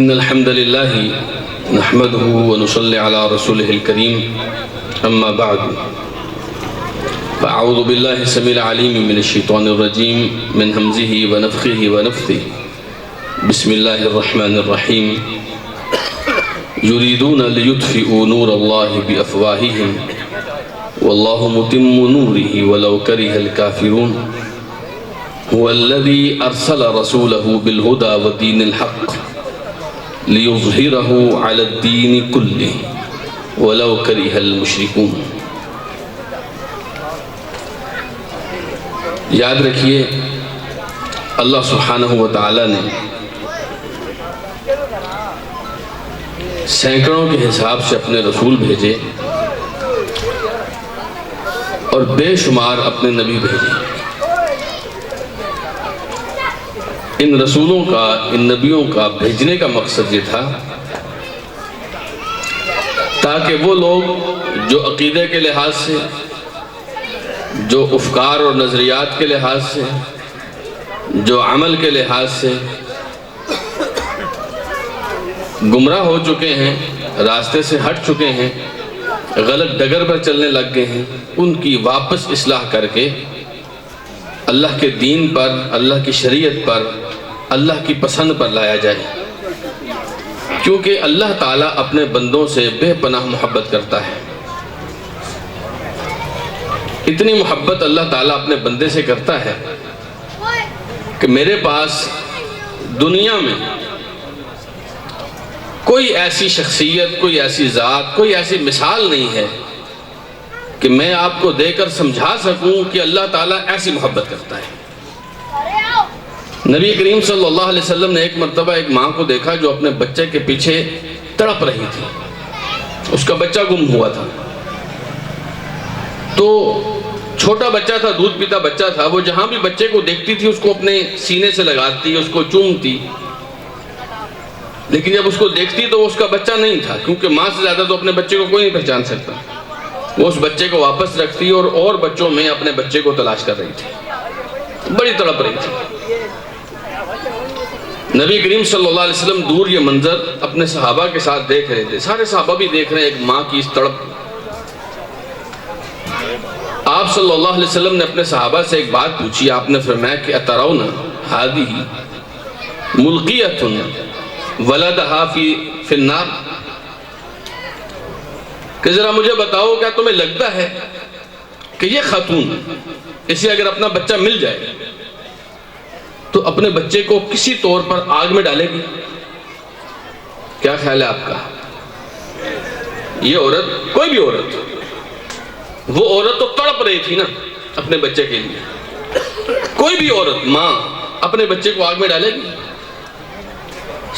إن الحمد لله نحمده ونصلي على رسوله الكريم أما بعد فأعوذ بالله السميع العليم من الشيطان الرجيم من همزه ونفخه ونفثه بسم الله الرحمن الرحيم يريدون ليطفئوا نور الله بأفواههم والله متم نوره ولو كره الكافرون هو الذي أرسل رسوله بالهدى ودين الحق ليظهره على الدين كله ولو كره المشركون۔ یاد رکھیے اللہ سبحانہ و تعالی نے سینکڑوں کے حساب سے اپنے رسول بھیجے اور بے شمار اپنے نبی بھیجے۔ ان رسولوں کا، ان نبیوں کا بھیجنے کا مقصد یہ تھا تاکہ وہ لوگ جو عقیدے کے لحاظ سے، جو افکار اور نظریات کے لحاظ سے، جو عمل کے لحاظ سے گمراہ ہو چکے ہیں، راستے سے ہٹ چکے ہیں، غلط ڈگر پر چلنے لگ گئے ہیں، ان کی واپس اصلاح کر کے اللہ کے دین پر، اللہ کی شریعت پر، اللہ کی پسند پر لایا جائے، کیونکہ اللہ تعالیٰ اپنے بندوں سے بے پناہ محبت کرتا ہے۔ اتنی محبت اللہ تعالیٰ اپنے بندے سے کرتا ہے کہ میرے پاس دنیا میں کوئی ایسی شخصیت، کوئی ایسی ذات، کوئی ایسی مثال نہیں ہے کہ میں آپ کو دے کر سمجھا سکوں کہ اللہ تعالیٰ ایسی محبت کرتا ہے۔ نبی کریم صلی اللہ علیہ وسلم نے ایک مرتبہ ایک ماں کو دیکھا جو اپنے بچے کے پیچھے تڑپ رہی تھی، اس کا بچہ گم ہوا تھا۔ تو چھوٹا بچہ تھا، دودھ پیتا بچہ تھا، وہ جہاں بھی بچے کو دیکھتی تھی اس کو اپنے سینے سے لگاتی، اس کو چومتی، لیکن جب اس کو دیکھتی تو وہ اس کا بچہ نہیں تھا، کیونکہ ماں سے زیادہ تو اپنے بچے کو کوئی نہیں پہچان سکتا۔ وہ اس بچے کو واپس رکھتی اور بچوں میں اپنے بچے کو تلاش کر رہی تھی، بڑی تڑپ رہی تھی۔ نبی کریم صلی اللہ علیہ وسلم دور یہ منظر اپنے صحابہ کے ساتھ دیکھ رہے تھے، سارے صحابہ بھی دیکھ رہے ہیں ایک ماں کی اس تڑپ۔ آپ صلی اللہ علیہ وسلم نے اپنے صحابہ سے ایک بات پوچھی، آپ نے فرمایا کہ اترون ہذہ ملقیۃ ولدہا فی النار، کہ ذرا مجھے بتاؤ کیا تمہیں لگتا ہے کہ یہ خاتون اسے اگر اپنا بچہ مل جائے تو اپنے بچے کو کسی طور پر آگ میں ڈالے گی؟ کیا خیال ہے آپ کا؟ یہ عورت، کوئی بھی عورت، وہ عورت تو تڑپ رہی تھی نا اپنے بچے کے لیے، کوئی بھی عورت، ماں، اپنے بچے کو آگ میں ڈالے گی؟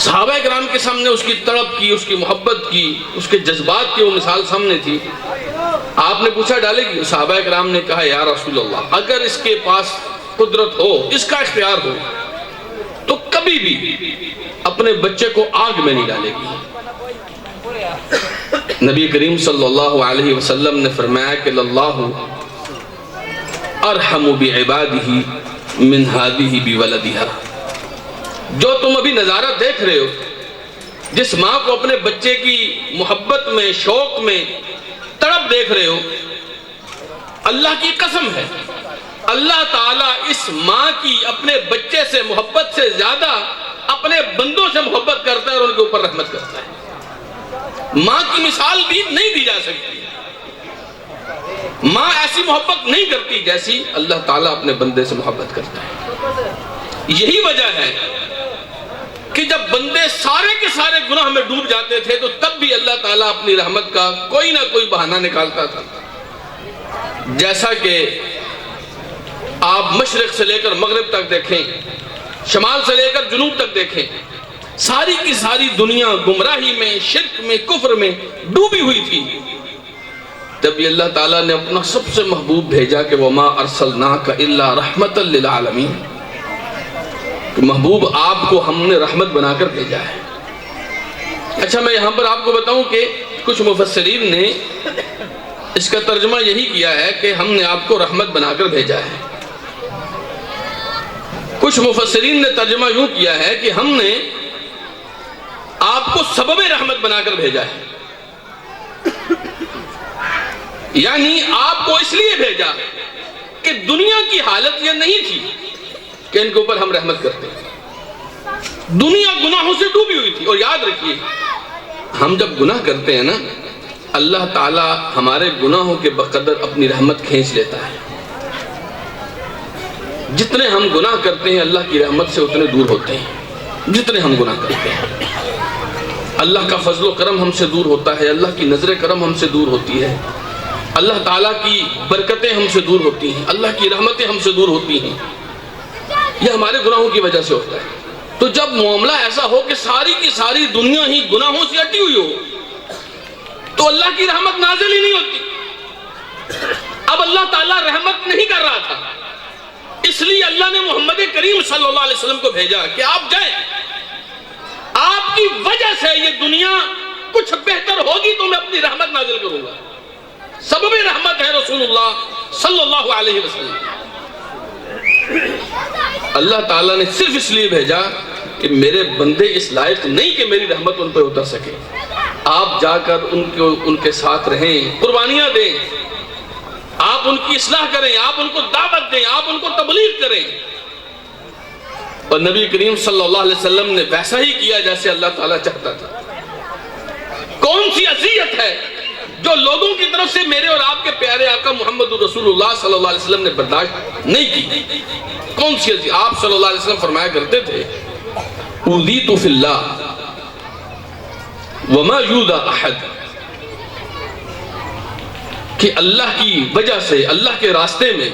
صحابہ اکرام کے سامنے اس کی تڑپ کی، اس کی محبت کی، اس کے جذبات کی وہ مثال سامنے تھی۔ آپ نے پوچھا ڈالے گی؟ صحابہ اکرام نے کہا یا رسول اللہ اگر اس کے پاس قدرت ہو، اس کا اختیار ہو تو کبھی بھی اپنے بچے کو آگ میں نہیں ڈالے گی۔ نبی کریم صلی اللہ علیہ وسلم نے فرمایا کہ اللہ ارحم بعبادہ من ہذہ بولدہا، جو تم ابھی نظارہ دیکھ رہے ہو، جس ماں کو اپنے بچے کی محبت میں، شوق میں تڑپ دیکھ رہے ہو، اللہ کی قسم ہے اللہ تعالیٰ اس ماں کی اپنے بچے سے محبت سے زیادہ اپنے بندوں سے محبت کرتا ہے اور ان کے اوپر رحمت کرتا ہے۔ ماں کی مثال بھی نہیں دی جا سکتی، ماں ایسی محبت نہیں کرتی جیسی اللہ تعالیٰ اپنے بندے سے محبت کرتا ہے۔ یہی وجہ ہے کہ جب بندے سارے کے سارے گناہ میں ڈوب جاتے تھے تو تب بھی اللہ تعالیٰ اپنی رحمت کا کوئی نہ کوئی بہانہ نکالتا تھا۔ جیسا کہ آپ مشرق سے لے کر مغرب تک دیکھیں، شمال سے لے کر جنوب تک دیکھیں، ساری کی ساری دنیا گمراہی میں، شرک میں، کفر میں ڈوبی ہوئی تھی۔ تب یہ اللہ تعالیٰ نے اپنا سب سے محبوب بھیجا کہ وَمَا أَرْسَلْنَاكَ إِلَّا رَحْمَةً لِلْعَالَمِينَ، کہ محبوب آپ کو ہم نے رحمت بنا کر بھیجا ہے۔ اچھا میں یہاں پر آپ کو بتاؤں کہ کچھ مفسرین نے اس کا ترجمہ یہی کیا ہے کہ ہم نے آپ کو رحمت بنا کر بھیجا ہے۔ کچھ مفسرین نے ترجمہ یوں کیا ہے کہ ہم نے آپ کو سبب رحمت بنا کر بھیجا ہے. یعنی آپ کو اس لیے بھیجا کہ دنیا کی حالت یہ نہیں تھی کہ ان کے اوپر ہم رحمت کرتے ہیں. دنیا گناہوں سے ڈوبی ہوئی تھی. اور یاد رکھیے ہم جب گناہ کرتے ہیں نا اللہ تعالی ہمارے گناہوں کے بقدر اپنی رحمت کھینچ لیتا ہے. جتنے ہم گناہ کرتے ہیں اللہ کی رحمت سے اتنے دور ہوتے ہیں. جتنے ہم گناہ کرتے ہیں اللہ کا فضل و کرم ہم سے دور ہوتا ہے. اللہ کی نظر کرم ہم سے دور ہوتی ہے. اللہ تعالیٰ کی برکتیں ہم سے دور ہوتی ہیں. اللہ کی رحمتیں ہم سے دور ہوتی ہیں. یہ ہمارے گناہوں کی وجہ سے ہوتا ہے. تو جب معاملہ ایسا ہو کہ ساری کی ساری دنیا ہی گناہوں سے اٹی ہوئی ہو تو اللہ کی رحمت نازل ہی نہیں ہوتی. اب اللہ تعالیٰ رحمت نہیں کر رہا تھا اس لیے اللہ نے محمد کریم صلی اللہ علیہ وسلم کو بھیجا کہ آپ جائیں. آپ کی وجہ سے یہ دنیا کچھ بہتر ہوگی تو میں اپنی رحمت نازل کروں گا. سبب رحمت ہے رسول اللہ صلی اللہ علیہ وسلم. اللہ تعالیٰ نے صرف اس لیے بھیجا کہ میرے بندے اس لائق نہیں کہ میری رحمت ان پہ اتر سکے. آپ جا کر ان کے ساتھ رہیں, قربانیاں دیں, آپ ان کی اصلاح کریں, آپ ان کو دعوت دیں, آپ ان کو تبلیغ کریں. اور نبی کریم صلی اللہ علیہ وسلم نے ویسا ہی کیا جیسے اللہ تعالیٰ چاہتا تھا. کون سی اذیت ہے جو لوگوں کی طرف سے میرے اور آپ کے پیارے آقا محمد رسول اللہ صلی اللہ علیہ وسلم نے برداشت نہیں کی؟ کون سی اذیت؟ آپ صلی اللہ علیہ وسلم فرمایا کرتے تھے اوذیت فی اللہ وما یوذی احد, کہ اللہ کی وجہ سے اللہ کے راستے میں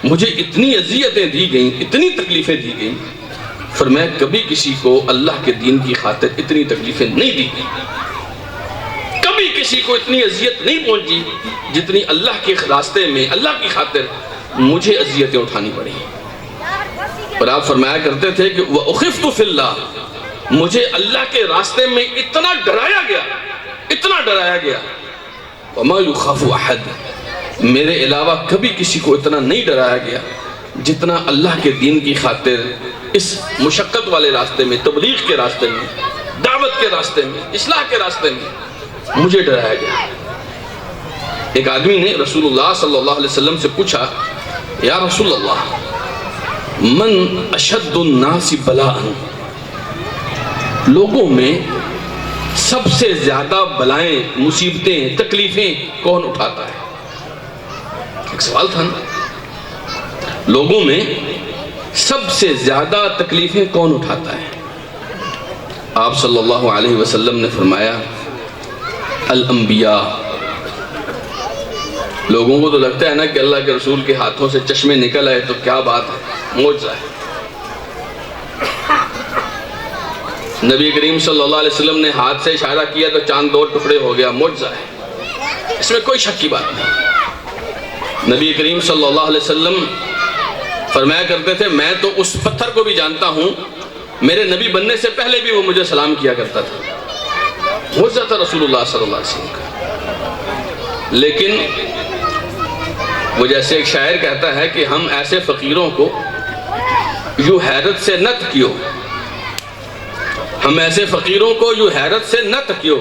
مجھے اتنی اذیتیں دی گئیں, اتنی تکلیفیں دی گئیں, فرمایا کبھی کسی کو اللہ کے دین کی خاطر اتنی تکلیفیں نہیں دی گئیں. کبھی کسی کو اتنی اذیت نہیں پہنچی جتنی اللہ کے راستے میں اللہ کی خاطر مجھے اذیتیں اٹھانی پڑی. اور آپ فرمایا کرتے تھے کہ وَأُخِفْتُ فِي اللَّهِ, مجھے اللہ کے راستے میں اتنا ڈرایا گیا, اتنا ڈرایا گیا, وَمَا يُخَافُ أَحَدٍ, میرے علاوہ کبھی کسی کو اتنا نہیں ڈرایا گیا جتنا اللہ کے دین کی خاطر اس مشقت والے راستے میں, تبلیغ کے راستے میں, دعوت کے راستے میں, اصلاح کے راستے میں مجھے ڈرایا گیا. ایک آدمی نے رسول اللہ صلی اللہ علیہ وسلم سے پوچھا یا رسول اللہ من اشد الناس بلاء, لوگوں میں سب سے زیادہ بلائیں, مصیبتیں, تکلیفیں کون اٹھاتا ہے؟ ایک سوال تھا نا, لوگوں میں سب سے زیادہ تکلیفیں کون اٹھاتا ہے؟ آپ صلی اللہ علیہ وسلم نے فرمایا الانبیاء. لوگوں کو تو لگتا ہے نا کہ اللہ کے رسول کے ہاتھوں سے چشمے نکل آئے تو کیا بات ہے, معجزہ ہے. نبی کریم صلی اللہ علیہ وسلم نے ہاتھ سے اشارہ کیا تو چاند 2 ٹکڑے ہو گیا, معجزہ ہے, اس میں کوئی شک کی بات نہیں. نبی کریم صلی اللہ علیہ وسلم فرمایا کرتے تھے میں تو اس پتھر کو بھی جانتا ہوں, میرے نبی بننے سے پہلے بھی وہ مجھے سلام کیا کرتا تھا. معجزہ تھا رسول اللہ صلی اللہ علیہ وسلم کا. لیکن وہ جیسے ایک شاعر کہتا ہے کہ ہم ایسے فقیروں کو یوں حیرت سے نہ تکیو, ہم ایسے فقیروں کو یوں حیرت سے نہ تکیو,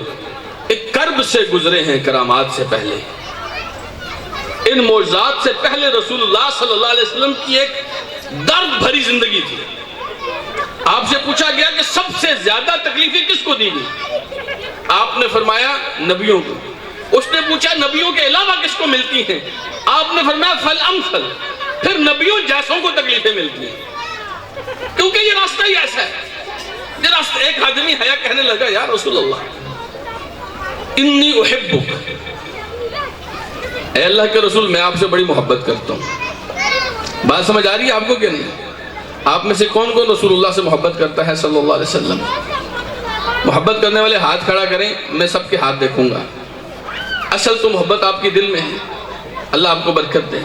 ایک کرب سے گزرے ہیں کرامات سے پہلے. ان معجزات سے پہلے رسول اللہ صلی اللہ علیہ وسلم کی ایک درد بھری زندگی تھی. آپ سے پوچھا گیا کہ سب سے زیادہ تکلیفیں کس کو دی گئی؟ آپ نے فرمایا نبیوں کو. اس نے پوچھا نبیوں کے علاوہ کس کو ملتی ہیں؟ آپ نے فرمایا فالامثل, پھر نبیوں جیسوں کو تکلیفیں ملتی ہیں, کیونکہ یہ راستہ ہی ایسا ہے. یہ راستہ, ایک آدمی حیا کہنے لگا یا رسول اللہ انی احبک, اے اللہ کے رسول میں آپ سے بڑی محبت کرتا ہوں. بات سمجھ آ رہی ہے آپ کو کہ نہیں؟ آپ میں سے کون کون رسول اللہ سے محبت کرتا ہے صلی اللہ علیہ وسلم؟ محبت کرنے والے ہاتھ کھڑا کریں, میں سب کے ہاتھ دیکھوں گا. اصل تو محبت آپ کے دل میں ہے, اللہ آپ کو برکت دے.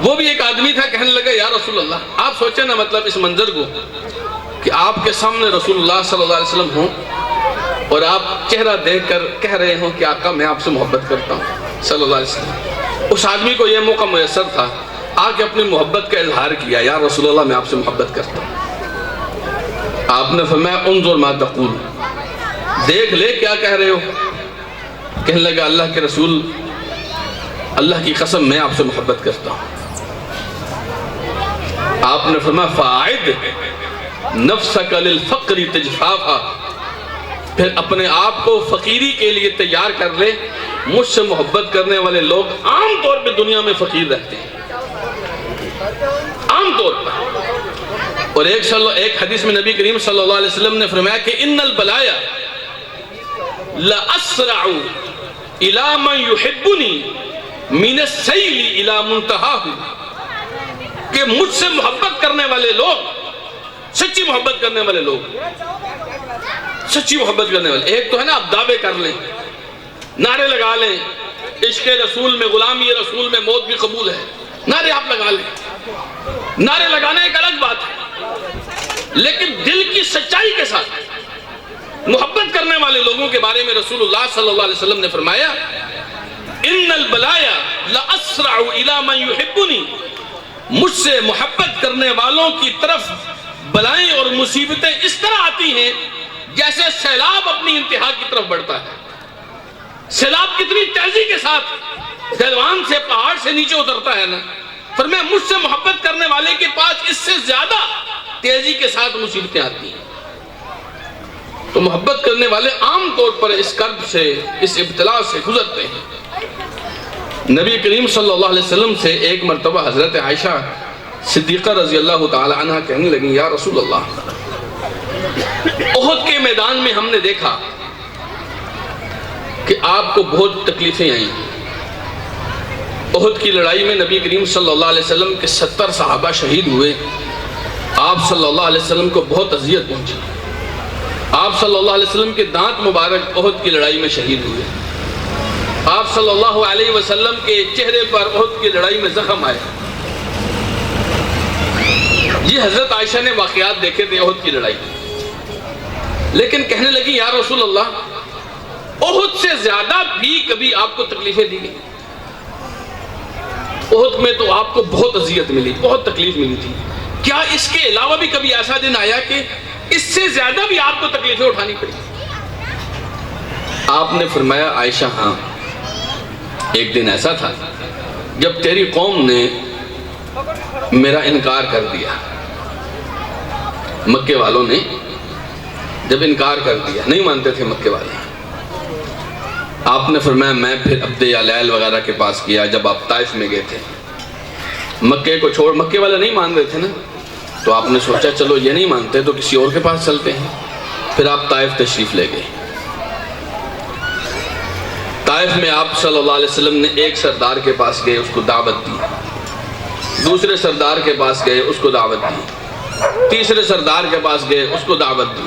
وہ بھی ایک آدمی تھا, کہنے لگا یا رسول اللہ, آپ سوچیں نا مطلب اس منظر کو کہ آپ کے سامنے رسول اللہ صلی اللہ علیہ وسلم ہوں اور آپ چہرہ دیکھ کر کہہ رہے ہوں کہ آقا میں آپ سے محبت کرتا ہوں صلی اللہ علیہ وسلم. اس آدمی کو یہ موقع میسر تھا, آ کے اپنی محبت کا اظہار کیا, یا رسول اللہ میں آپ سے محبت کرتا ہوں. آپ نے فرمایا انظر ما تقول, دیکھ لے کیا کہہ رہے ہو. کہنے لگا اللہ کے رسول اللہ کی قسم میں آپ سے محبت کرتا ہوں. آپ نے فرمایا فاعد نفسک للفقر تجفافا، پھر اپنے آپ کو فقیری کے لیے تیار کر لے. مجھ سے محبت کرنے والے لوگ عام طور پہ دنیا میں فقیر رہتے ہیں، عام طور پر. اور ایک حدیث میں نبی کریم صلی اللہ علیہ وسلم نے فرمایا کہ ان البلایا لاسرع الى من يحبني من السیل الى منتہاہ، کہ مجھ سے محبت کرنے والے لوگ، سچی محبت کرنے والے لوگ، سچی محبت کرنے والے، ایک تو ہے نا آپ دعوے کر لیں، نعرے لگا لیں، عشق رسول میں، غلامی رسول میں موت بھی قبول ہے، نعرے آپ لگا لیں. نعرے لگانا ایک الگ بات ہے، لیکن دل کی سچائی کے ساتھ محبت کرنے والے لوگوں کے بارے میں رسول اللہ صلی اللہ علیہ وسلم نے فرمایا ان البلایا لاسرع الى من يحبني، مجھ سے محبت کرنے والوں کی طرف بلائیں اور مصیبتیں اس طرح آتی ہیں جیسے سیلاب اپنی انتہا کی طرف بڑھتا ہے. سیلاب کتنی تیزی کے ساتھ ڈھلوان سے، پہاڑ سے نیچے اترتا ہے نا، فرمایا مجھ سے محبت کرنے والے کے پاس اس سے زیادہ تیزی کے ساتھ مصیبتیں آتی ہیں. تو محبت کرنے والے عام طور پر اس کرب سے، اس ابتلا سے گزرتے ہیں. نبی کریم صلی اللہ علیہ وسلم سے ایک مرتبہ حضرت عائشہ صدیقہ رضی اللہ تعالی عنہ کہنے لگیں یا رسول اللہ، احد کے میدان میں ہم نے دیکھا کہ آپ کو بہت تکلیفیں آئیں. احد کی لڑائی میں نبی کریم صلی اللہ علیہ وسلم کے 70 صحابہ شہید ہوئے. آپ صلی اللہ علیہ وسلم کو بہت اذیت پہنچی. آپ صلی اللہ علیہ وسلم کے دانت مبارک احد کی لڑائی میں شہید ہوئے. آپ صلی اللہ علیہ وسلم کے چہرے پر احد کی لڑائی میں زخم آئے. یہ حضرت عائشہ نے واقعات دیکھے تھے احد کی لڑائی، لیکن کہنے لگی یا رسول اللہ احد سے زیادہ بھی کبھی آپ کو تکلیفیں دی گئی؟ احد میں تو آپ کو بہت اذیت ملی، بہت تکلیف ملی تھی، کیا اس کے علاوہ بھی کبھی ایسا دن آیا کہ اس سے زیادہ بھی آپ کو تکلیفیں اٹھانی پڑی؟ آپ نے فرمایا عائشہ ہاں، ایک دن ایسا تھا جب تیری قوم نے میرا انکار کر دیا. مکے والوں نے جب انکار کر دیا، نہیں مانتے تھے مکے والے. آپ نے فرمایا میں پھر عبد یلیل وغیرہ کے پاس کیا جب آپ طائف میں گئے تھے. مکے کو چھوڑ، مکے والے نہیں مان رہے تھے نا، تو آپ نے سوچا چلو یہ نہیں مانتے تو کسی اور کے پاس چلتے ہیں. پھر آپ طائف تشریف لے گئے. طائف میں آپ صلی اللہ علیہ وسلم نے ایک سردار کے پاس گئے، اس کو دعوت دی. دوسرے سردار کے پاس گئے، اس کو دعوت دی. تیسرے سردار کے پاس گئے، اس کو دعوت دی.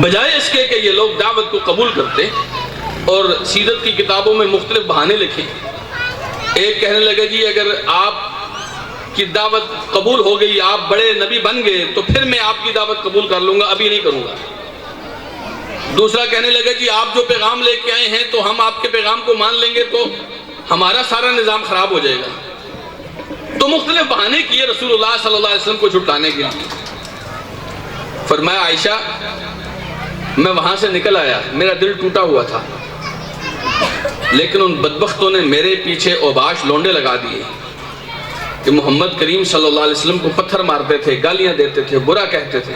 بجائے اس کے کہ یہ لوگ دعوت کو قبول کرتے اور سیرت کی کتابوں میں مختلف بہانے لکھیں. ایک کہنے لگے جی اگر آپ کی دعوت قبول ہو گئی، آپ بڑے نبی بن گئے تو پھر میں آپ کی دعوت قبول کر لوں گا، ابھی نہیں کروں گا. دوسرا کہنے لگا جی آپ جو پیغام لے کے آئے ہیں تو ہم آپ کے پیغام کو مان لیں گے تو ہمارا سارا نظام خراب ہو جائے گا. تو مختلف بہانے کیے رسول اللہ صلی اللہ علیہ وسلم کو چھٹانے کے لیے. فرمایا عائشہ میں وہاں سے نکل آیا، میرا دل ٹوٹا ہوا تھا، لیکن ان بدبختوں نے میرے پیچھے اوباش لونڈے لگا دیے کہ محمد کریم صلی اللہ علیہ وسلم کو پتھر مارتے تھے، گالیاں دیتے تھے، برا کہتے تھے.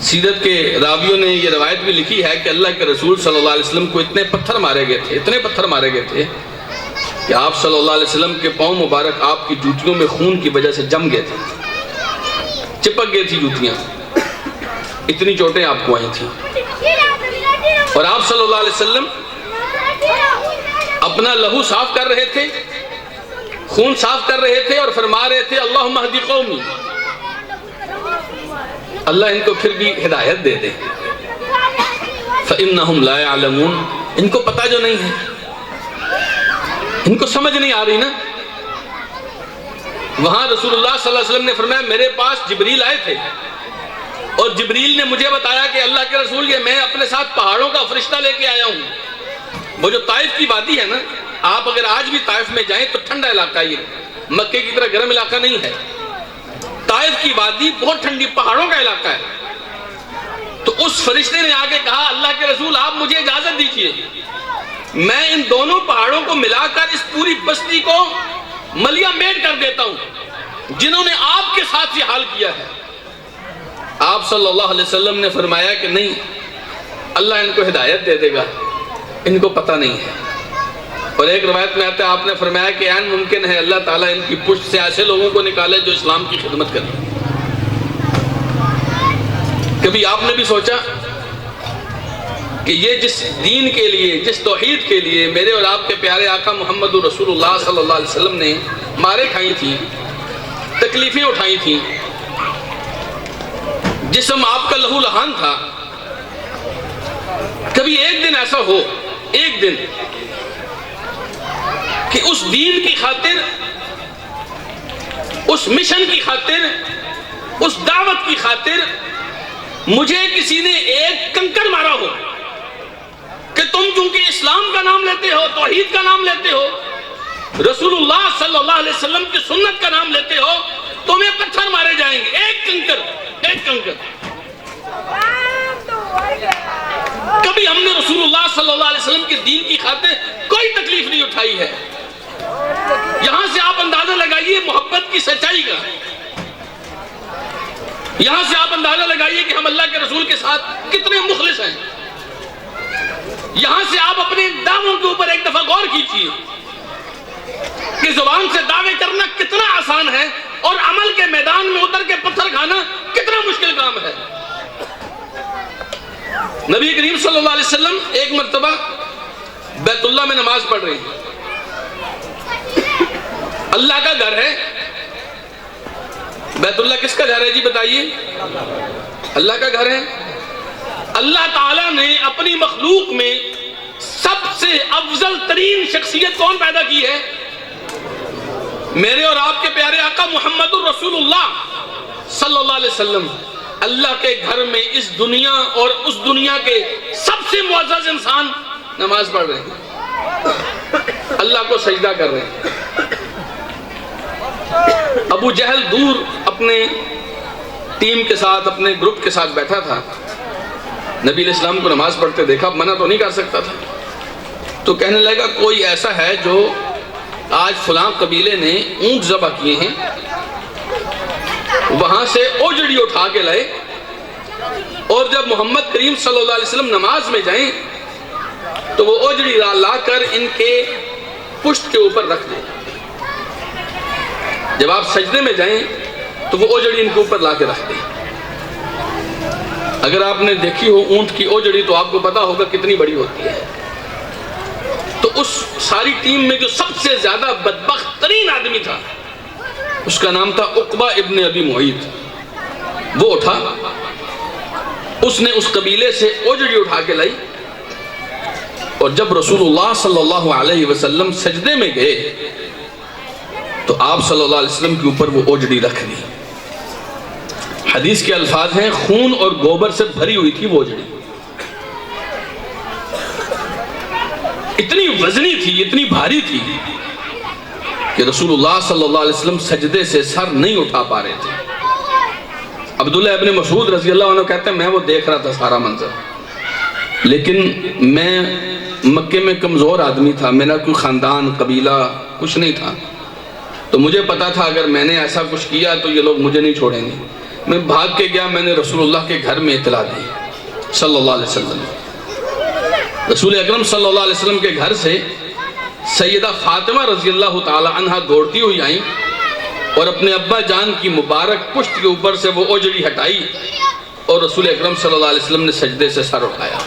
سیرت کے راویوں نے یہ روایت بھی لکھی ہے کہ اللہ کے رسول صلی اللہ علیہ وسلم کو اتنے پتھر مارے گئے تھے، اتنے پتھر مارے گئے تھے کہ آپ صلی اللہ علیہ وسلم کے پاؤں مبارک آپ کی جوتیوں میں خون کی وجہ سے جم گئے تھے، چپک گئی تھی جوتیاں، اتنی چوٹیں آپ کو آئی تھیں. اور آپ صلی اللہ علیہ وسلم اپنا لہو صاف کر رہے تھے، خون صاف کر رہے تھے اور فرما رہے تھے اللہم اہدی قومی، اللہ ان کو پھر بھی ہدایت دے دے. فَإِنَّهُمْ لَا يَعْلَمُونَ، ان کو پتہ جو نہیں ہے، ان کو سمجھ نہیں آ رہی نا. وہاں رسول اللہ صلی اللہ علیہ وسلم نے فرمایا میرے پاس جبریل آئے تھے اور جبریل نے مجھے بتایا کہ اللہ کے رسول یہ میں اپنے ساتھ پہاڑوں کا فرشتہ لے کے آیا ہوں. وہ جو طائف کی وادی ہے نا، آپ اگر آج بھی طائف میں جائیں تو ٹھنڈا علاقہ، یہ مکے کی طرح گرم علاقہ نہیں ہے. طائف کی وادی بہت ٹھنڈی پہاڑوں کا علاقہ ہے. تو اس فرشتے نے آگے کہا اللہ کے رسول آپ مجھے اجازت دیجئے، میں ان دونوں پہاڑوں کو ملا کر اس پوری بستی کو ملیا میٹ کر دیتا ہوں جنہوں نے آپ کے ساتھ یہ حال کیا ہے۔ آپ صلی اللہ علیہ وسلم نے فرمایا کہ نہیں، اللہ ان کو ہدایت دے دے گا، ان کو پتہ نہیں ہے۔ اور ایک روایت میں آتا ہے آپ نے فرمایا کہ عین ممکن ہے اللہ تعالیٰ ان کی پشت سے ایسے لوگوں کو نکالے جو اسلام کی خدمت کریں۔ کبھی آپ نے بھی سوچا کہ یہ جس دین کے لیے، جس توحید کے لیے میرے اور آپ کے پیارے آقا محمد رسول اللہ صلی اللہ علیہ وسلم نے مارے کھائی تھیں، تکلیفیں اٹھائی تھیں، جسم آپ کا لہو لہان تھا، کبھی ایک دن ایسا ہو، ایک دن کہ اس دین کی خاطر، اس مشن کی خاطر، اس دعوت کی خاطر مجھے کسی نے ایک کنکر مارا ہو کہ تم چونکہ اسلام کا نام لیتے ہو، توحید کا نام لیتے ہو، رسول اللہ صلی اللہ علیہ وسلم کی سنت کا نام لیتے ہو، تمہیں پتھر مارے جائیں گے، ایک کنکر، ایک کنکر۔ کبھی ہم نے رسول اللہ صلی اللہ علیہ وسلم کے دین کی خاطر کوئی تکلیف نہیں اٹھائی ہے۔ یہاں سے آپ اندازہ لگائیے محبت کی سچائی کا، یہاں سے آپ اندازہ لگائیے کہ ہم اللہ کے رسول کے ساتھ کتنے مخلص ہیں۔ یہاں سے آپ اپنے دعووں کے اوپر ایک دفعہ غور کیجیے کہ زبان سے دعوے کرنا کتنا آسان ہے اور عمل کے میدان میں اتر کے پتھر کھانا کتنا مشکل کام ہے۔ نبی کریم صلی اللہ علیہ وسلم ایک مرتبہ بیت اللہ میں نماز پڑھ رہے ہیں، اللہ کا گھر ہے۔ بیت اللہ کس کا گھر ہے جی بتائیے؟ اللہ کا گھر ہے۔ اللہ تعالیٰ نے اپنی مخلوق میں سب سے افضل ترین شخصیت کون پیدا کی ہے؟ میرے اور آپ کے پیارے آقا محمد الرسول اللہ صلی اللہ علیہ وسلم۔ اللہ کے گھر میں اس دنیا اور اس دنیا کے سب سے معزز انسان نماز پڑھ رہے ہیں، اللہ کو سجدہ کر رہے ہیں۔ ابو جہل دور اپنے ٹیم کے ساتھ، اپنے گروپ کے ساتھ بیٹھا تھا، نبی علیہ السلام کو نماز پڑھتے دیکھا، منع تو نہیں کر سکتا تھا، تو کہنے لگا کوئی ایسا ہے جو آج فلاں قبیلے نے اونٹ ذبح کیے ہیں، وہاں سے اوجڑی اٹھا کے لائے اور جب محمد کریم صلی اللہ علیہ وسلم نماز میں جائیں تو وہ اوجڑی لا کر ان کے پشت کے اوپر رکھ دیں۔ جب آپ سجدے میں جائیں تو وہ اوجڑی ان کے اوپر لا کے رکھ دیں۔ اگر آپ نے دیکھی ہو اونٹ کی اوجڑی تو آپ کو پتا ہوگا کتنی بڑی ہوتی ہے۔ تو اس ساری ٹیم میں جو سب سے زیادہ بدبخت ترین آدمی تھا، اس کا نام تھا عقبہ ابن ابی معیط۔ وہ اٹھا، اس نے اس قبیلے سے اوجڑی اٹھا کے لائی، اور جب رسول اللہ صلی اللہ علیہ وسلم سجدے میں گئے تو آپ صلی اللہ علیہ وسلم کے اوپر وہ اوجڑی رکھ دی۔ حدیث کے الفاظ ہیں خون اور گوبر سے بھری ہوئی تھی وہ اوجڑی، اتنی وزنی تھی، اتنی بھاری تھی کہ رسول اللہ صلی اللہ علیہ وسلم سجدے سے سر نہیں اٹھا پا رہے تھے۔ عبداللہ ابن مسعود رضی اللہ عنہ کہتے ہیں میں وہ دیکھ رہا تھا سارا منظر، لیکن میں مکے میں کمزور آدمی تھا، میرا کوئی خاندان قبیلہ کچھ نہیں تھا، تو مجھے پتا تھا اگر میں نے ایسا کچھ کیا تو یہ لوگ مجھے نہیں چھوڑیں گے۔ میں بھاگ کے گیا، میں نے رسول اللہ کے گھر میں اطلاع دی صلی اللہ علیہ وسلم۔ رسول اکرم صلی اللہ علیہ وسلم کے گھر سے سیدہ فاطمہ رضی اللہ تعالی عنہ دوڑتی ہوئی آئیں اور اپنے ابا جان کی مبارک پشت کے اوپر سے وہ اوجڑی ہٹائی اور رسول اکرم صلی اللہ علیہ وسلم نے سجدے سے سر اٹھایا۔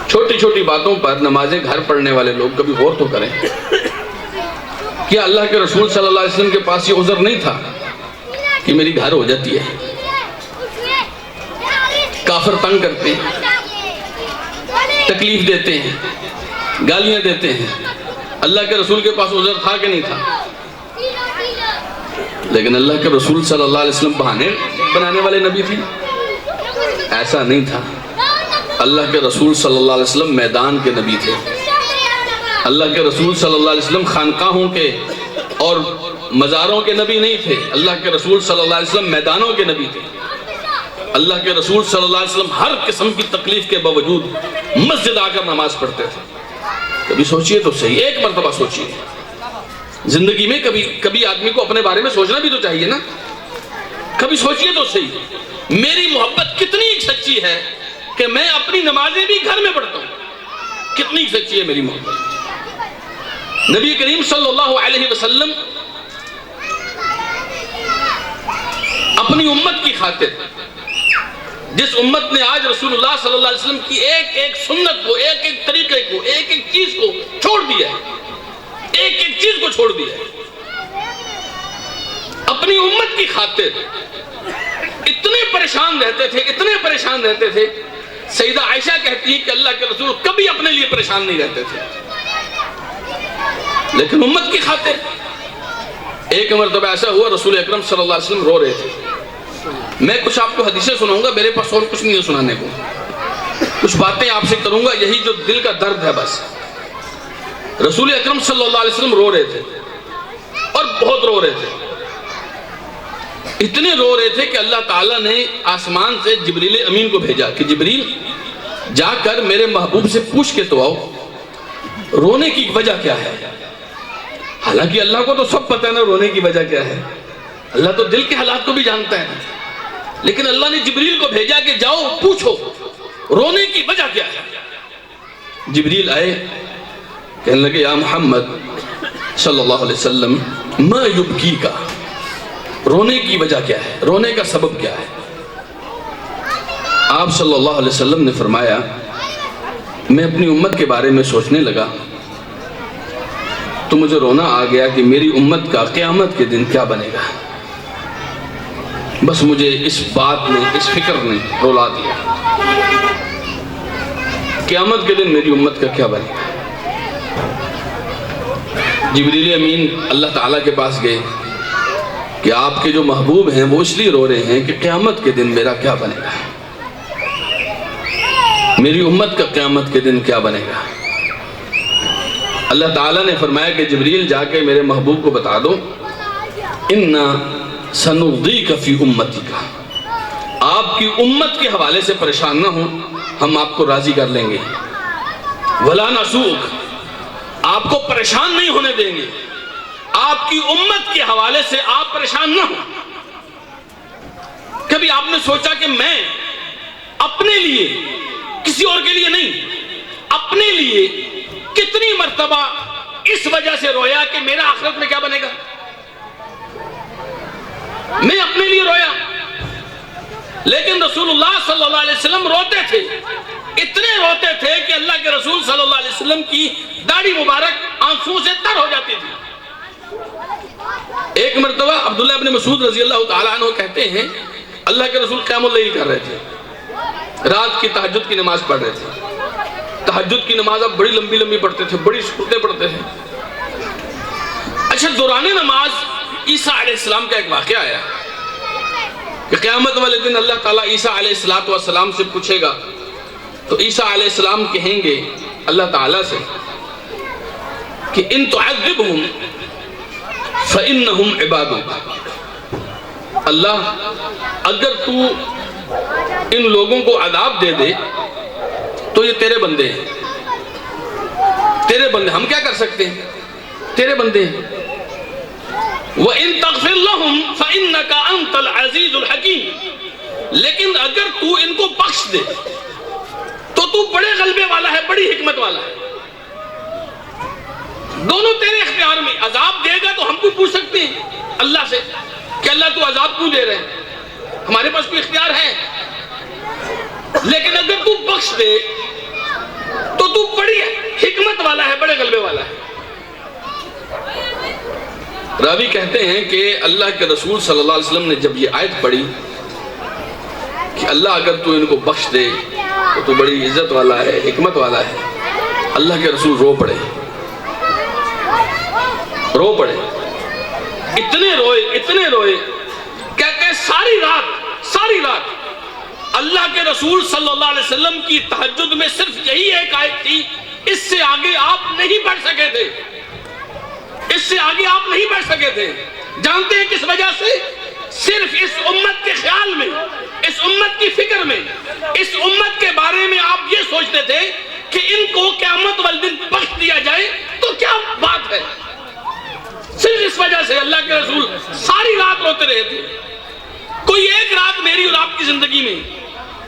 چھوٹی چھوٹی باتوں پر نمازیں گھر پڑھنے والے لوگ کبھی غور تو کریں، کیا اللہ کے رسول صلی اللہ علیہ وسلم کے پاس یہ عذر نہیں تھا کہ میری گھر ہو جاتی ہے؟ کافر تنگ کرتے ہیں، تکلیف دیتے ہیں، گالیاں دیتے ہیں، اللہ کے رسول کے پاس عذر تھا کہ نہیں تھا؟ لیکن اللہ کے رسول صلی اللہ علیہ وسلم بہانے بنانے والے نبی تھے؟ ایسا نہیں تھا۔ اللہ کے رسول صلی اللہ علیہ وسلم میدان کے نبی تھے۔ اللہ کے رسول صلی اللہ علیہ وسلم خانقاہوں کے اور مزاروں کے نبی نہیں تھے، اللہ کے رسول صلی اللہ علیہ وسلم میدانوں کے نبی تھے۔ اللہ کے رسول صلی اللہ علیہ وسلم ہر قسم کی تکلیف کے باوجود مسجد آ کر نماز پڑھتے تھے۔ کبھی سوچئے تو صحیح، ایک مرتبہ سوچئے، زندگی میں کبھی آدمی کو اپنے بارے میں سوچنا بھی تو چاہیے نا۔ کبھی سوچئے تو صحیح، میری محبت کتنی سچی ہے کہ میں اپنی نمازیں بھی گھر میں پڑھتا ہوں، کتنی سچی ہے میری محبت۔ نبی کریم صلی اللہ علیہ وسلم اپنی امت کی خاطر، جس امت نے آج رسول اللہ صلی اللہ علیہ وسلم کی ایک ایک سنت کو، ایک ایک طریقے کو، ایک ایک چیز کو چھوڑ دیا ہے، ایک ایک چیز کو چھوڑ دیا ہے، اپنی امت کی خاطر اتنے پریشان رہتے تھے، اتنے پریشان رہتے تھے۔ سیدہ عائشہ کہتی ہیں کہ اللہ کے رسول کبھی اپنے لیے پریشان نہیں رہتے تھے، لیکن امت کی خاطر۔ ایک مرتبہ ایسا ہوا، رسول اکرم صلی اللہ علیہ وسلم رو رہے تھے۔ میں کچھ آپ کو حدیثیں سناؤں گا، میرے پاس اور کچھ نہیں ہے سنانے کو، کچھ باتیں آپ سے کروں گا، یہی جو دل کا درد ہے بس۔ رسول اکرم صلی اللہ علیہ وسلم رو رہے تھے اور بہت رو رہے تھے، اتنے رو رہے تھے کہ اللہ تعالیٰ نے آسمان سے جبریل امین کو بھیجا کہ جبریل جا کر میرے محبوب سے پوچھ کے تو آؤ رونے کی وجہ کیا ہے۔ حالانکہ اللہ کو تو سب پتہ ہے نا رونے کی وجہ کیا ہے، اللہ تو دل کے حالات کو بھی جانتا ہے، لیکن اللہ نے جبریل کو بھیجا کہ جاؤ پوچھو رونے کی وجہ کیا ہے۔ جبریل آئے، کہنے لگے یا محمد صلی اللہ علیہ وسلم ما یبکی کا، رونے کی وجہ کیا ہے، رونے کا سبب کیا ہے۔ آپ صلی اللہ علیہ وسلم نے فرمایا میں اپنی امت کے بارے میں سوچنے لگا تو مجھے رونا آ گیا کہ میری امت کا قیامت کے دن کیا بنے گا۔ بس مجھے اس بات نے، اس فکر نے رولا دیا، قیامت کے دن میری امت کا کیا بنے گا۔ جبریل امین اللہ تعالیٰ کے پاس گئے کہ آپ کے جو محبوب ہیں وہ اس لیے رو رہے ہیں کہ قیامت کے دن میرا کیا بنے گا، میری امت کا قیامت کے دن کیا بنے گا۔ اللہ تعالیٰ نے فرمایا کہ جبریل جا کے میرے محبوب کو بتا دو اِنَّا سَنُرْضِيكَ فِي أُمَّتِكَ، آپ کی امت کے حوالے سے پریشان نہ ہوں، ہم آپ کو راضی کر لیں گے۔ وَلَا نَسُوءُكَ، آپ کو پریشان نہیں ہونے دیں گے، آپ کی امت کے حوالے سے آپ پریشان نہ ہوں۔ کبھی آپ نے سوچا کہ میں اپنے لیے، کسی اور کے لیے نہیں، اپنے لیے کتنی مرتبہ اس وجہ سے رویا کہ میرا آخرت میں کیا بنے گا؟ میں اپنے لیے رویا، لیکن رسول اللہ صلی اللہ علیہ وسلم روتے تھے، اتنے روتے تھے کہ اللہ کے رسول صلی اللہ علیہ وسلم کی داڑھی مبارک آنسوں سے تر ہو جاتی تھی۔ ایک مرتبہ عبداللہ ابن مسعود رضی اللہ تعالیٰ عنہ کہتے ہیں اللہ کے رسول قیام اللیل کر رہے تھے، رات کی تہجد کی نماز پڑھ رہے تھے۔ تہجد کی نماز اب بڑی لمبی لمبی پڑھتے تھے، بڑی سکوتیں پڑھتے تھے۔ اچھا، دوران نماز عیسیٰ علیہ السلام کا ایک واقعہ آیا کہ قیامت والے دن اللہ تعالیٰ عیسیٰ علیہ السلام سے پوچھے گا تو عیسیٰ علیہ السلام کہیں گے اللہ تعالیٰ سے کہ ان تعذبہم فإنہم عبادک، اللہ اگر تو ان لوگوں کو عذاب دے دے تو یہ تیرے بندے ہیں، تیرے بندے، ہم کیا کر سکتے ہیں، تیرے بندے ہیں۔ وَإِن تَغْفِرْ لَهُمْ فَإِنَّكَ أَنْتَ الْعَزِيزُ الْحَكِيمُ، لیکن اگر تو ان کو بخش دے تو تو بڑے غلبے والا ہے، بڑی حکمت والا ہے۔ دونوں تیرے اختیار میں، عذاب دے گا تو ہم کو پوچھ سکتے ہیں اللہ سے کہ اللہ تو عذاب کیوں دے رہے ہیں، ہمارے پاس کوئی اختیار ہے، لیکن اگر تو بخش دے تو تو بڑی حکمت والا ہے، بڑے غلبے والا ہے۔ راوی کہتے ہیں کہ اللہ کے رسول صلی اللہ علیہ وسلم نے جب یہ آیت پڑھی کہ اللہ اگر تو ان کو بخش دے تو تو بڑی عزت والا ہے، حکمت والا ہے، اللہ کے رسول رو پڑے، رو پڑے، اتنے روئے کہتے ہیں ساری رات اللہ کے رسول صلی اللہ علیہ وسلم کی تہجد میں صرف یہی ایک آیت تھی، اس سے آگے آپ نہیں پڑھ سکے تھے، اس سے آگے آپ نہیں پڑھ سکے تھے۔ جانتے ہیں کس وجہ سے؟ صرف اس امت کے خیال میں، اس امت کی فکر میں، اس امت کے بارے میں آپ یہ سوچتے تھے کہ ان کو قیامت والدن بخش دیا جائے تو کیا بات ہے۔ صرف اس وجہ سے اللہ کے رسول ساری رات روتے رہے تھے۔ کوئی ایک رات میری اور آپ کی زندگی میں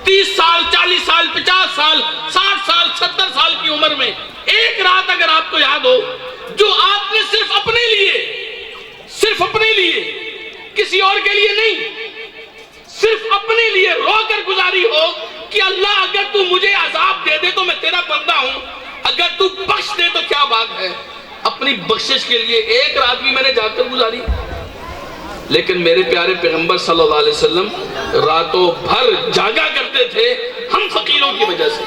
30 سال، 40 سال، 50 سال، 60 سال، 70 سال کی عمر میں ایک رات اگر آپ کو یاد ہو جو آپ نے صرف اپنے لیے کسی اور کے لیے نہیں، صرف اپنے لیے رو کر گزاری ہو کہ اللہ اگر تو مجھے عذاب دے دے تو میں تیرا بندہ ہوں، اگر تو بخش دے تو کیا بات ہے۔ اپنی بخشش کے لیے ایک رات بھی میں نے جا کر گزاری، لیکن میرے پیارے پیغمبر صلی اللہ علیہ وسلم راتوں بھر جاگا کرتے تھے ہم فقیروں کی وجہ سے،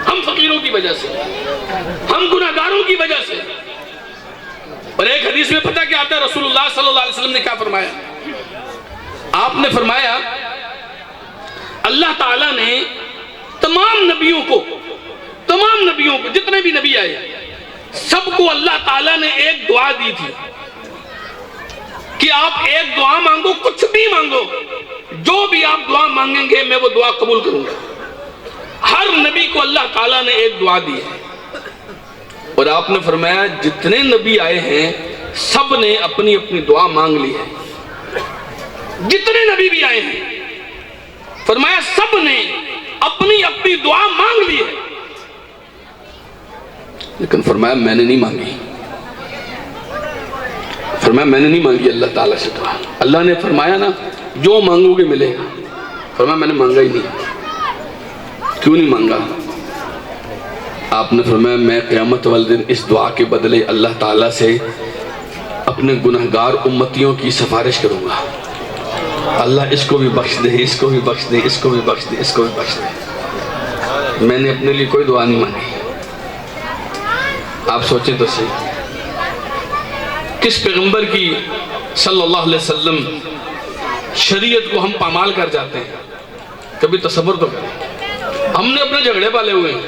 ہم فقیروں کی وجہ سے، ہم گناہگاروں کی وجہ سے۔ اور ایک حدیث میں پتہ کیا آتا ہے رسول اللہ صلی اللہ علیہ وسلم نے کیا فرمایا؟ آپ نے فرمایا اللہ تعالیٰ نے تمام نبیوں کو جتنے بھی نبی آئے سب کو اللہ تعالیٰ نے ایک دعا دی تھی کہ آپ ایک دعا مانگو، کچھ بھی مانگو، جو بھی آپ دعا مانگیں گے میں وہ دعا قبول کروں گا۔ ہر نبی کو اللہ تعالیٰ نے ایک دعا دی ہے، اور آپ نے فرمایا جتنے نبی آئے ہیں سب نے اپنی اپنی دعا مانگ لی ہے۔ جتنے نبی بھی آئے ہیں فرمایا سب نے اپنی اپنی دعا مانگ لی ہے، لیکن فرمایا میں نے نہیں مانگی۔ فرمایا میں نے نہیں مانگی اللہ تعالیٰ سے دعا۔ اللہ نے فرمایا نا جو مانگو گے ملے گا۔ فرمایا میں نے مانگا ہی نہیں۔ کیوں نہیں مانگا؟ آپ نے فرمایا میں قیامت والے دن اس دعا کے بدلے اللہ تعالیٰ سے اپنے گناہگار امتیوں کی سفارش کروں گا، اللہ اس کو بھی بخش دے، اس کو بھی بخش دے، اس کو بھی بخش دے، اس کو بھی بخش دے۔ میں نے اپنے لیے کوئی دعا نہیں مانگی۔ آپ سوچیں تو صحیح، کس پیغمبر کی صلی اللہ علیہ وسلم شریعت کو ہم پامال کر جاتے ہیں؟ کبھی تصور تو کریں۔ ہم نے اپنے جھگڑے پالے ہوئے ہیں،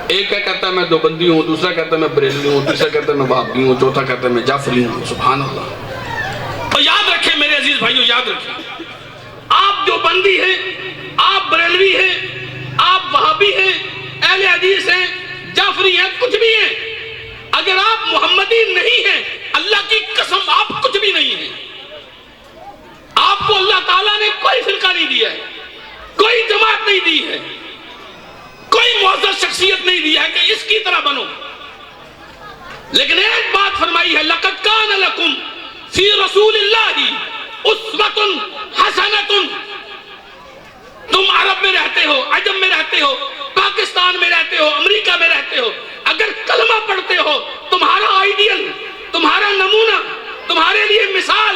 ایک کہتا ہے میں دیوبندی ہوں، دوسرا کہتا ہے میں بریلوی ہوں، تیسرا کہتا ہے میں وہابی ہوں، چوتھا کہتا ہے میں جعفری ہوں۔ سبحان اللہ۔ اور یاد رکھیں میرے عزیز بھائیو، یاد رکھیں آپ دیوبندی ہیں، آپ بریلوی ہیں، آپ وہابی ہیں، اہل حدیث ہیں، جعفری ہیں، کچھ بھی ہیں، اگر آپ محمدی نہیں ہیں اللہ کی قسم آپ کچھ بھی نہیں ہیں۔ آپ کو اللہ تعالیٰ نے کوئی فرقہ نہیں دیا ہے، کوئی جماعت نہیں دی ہے، کوئی معزز شخصیت نہیں دیا ہے کہ اس کی طرح بنو۔ لیکن ایک بات فرمائی ہے لَقَدْ كَانَ لَكُمْ فِي رَسُولِ اللَّهِ أُسْوَةٌ حَسَنَةٌ۔ تم عرب میں رہتے ہو، عجم میں رہتے ہو، پاکستان میں رہتے ہو، امریکہ میں رہتے ہو، اگر کلمہ پڑھتے ہو تمہارا آئیڈیل، تمہارا نمونہ، تمہارے لیے مثال،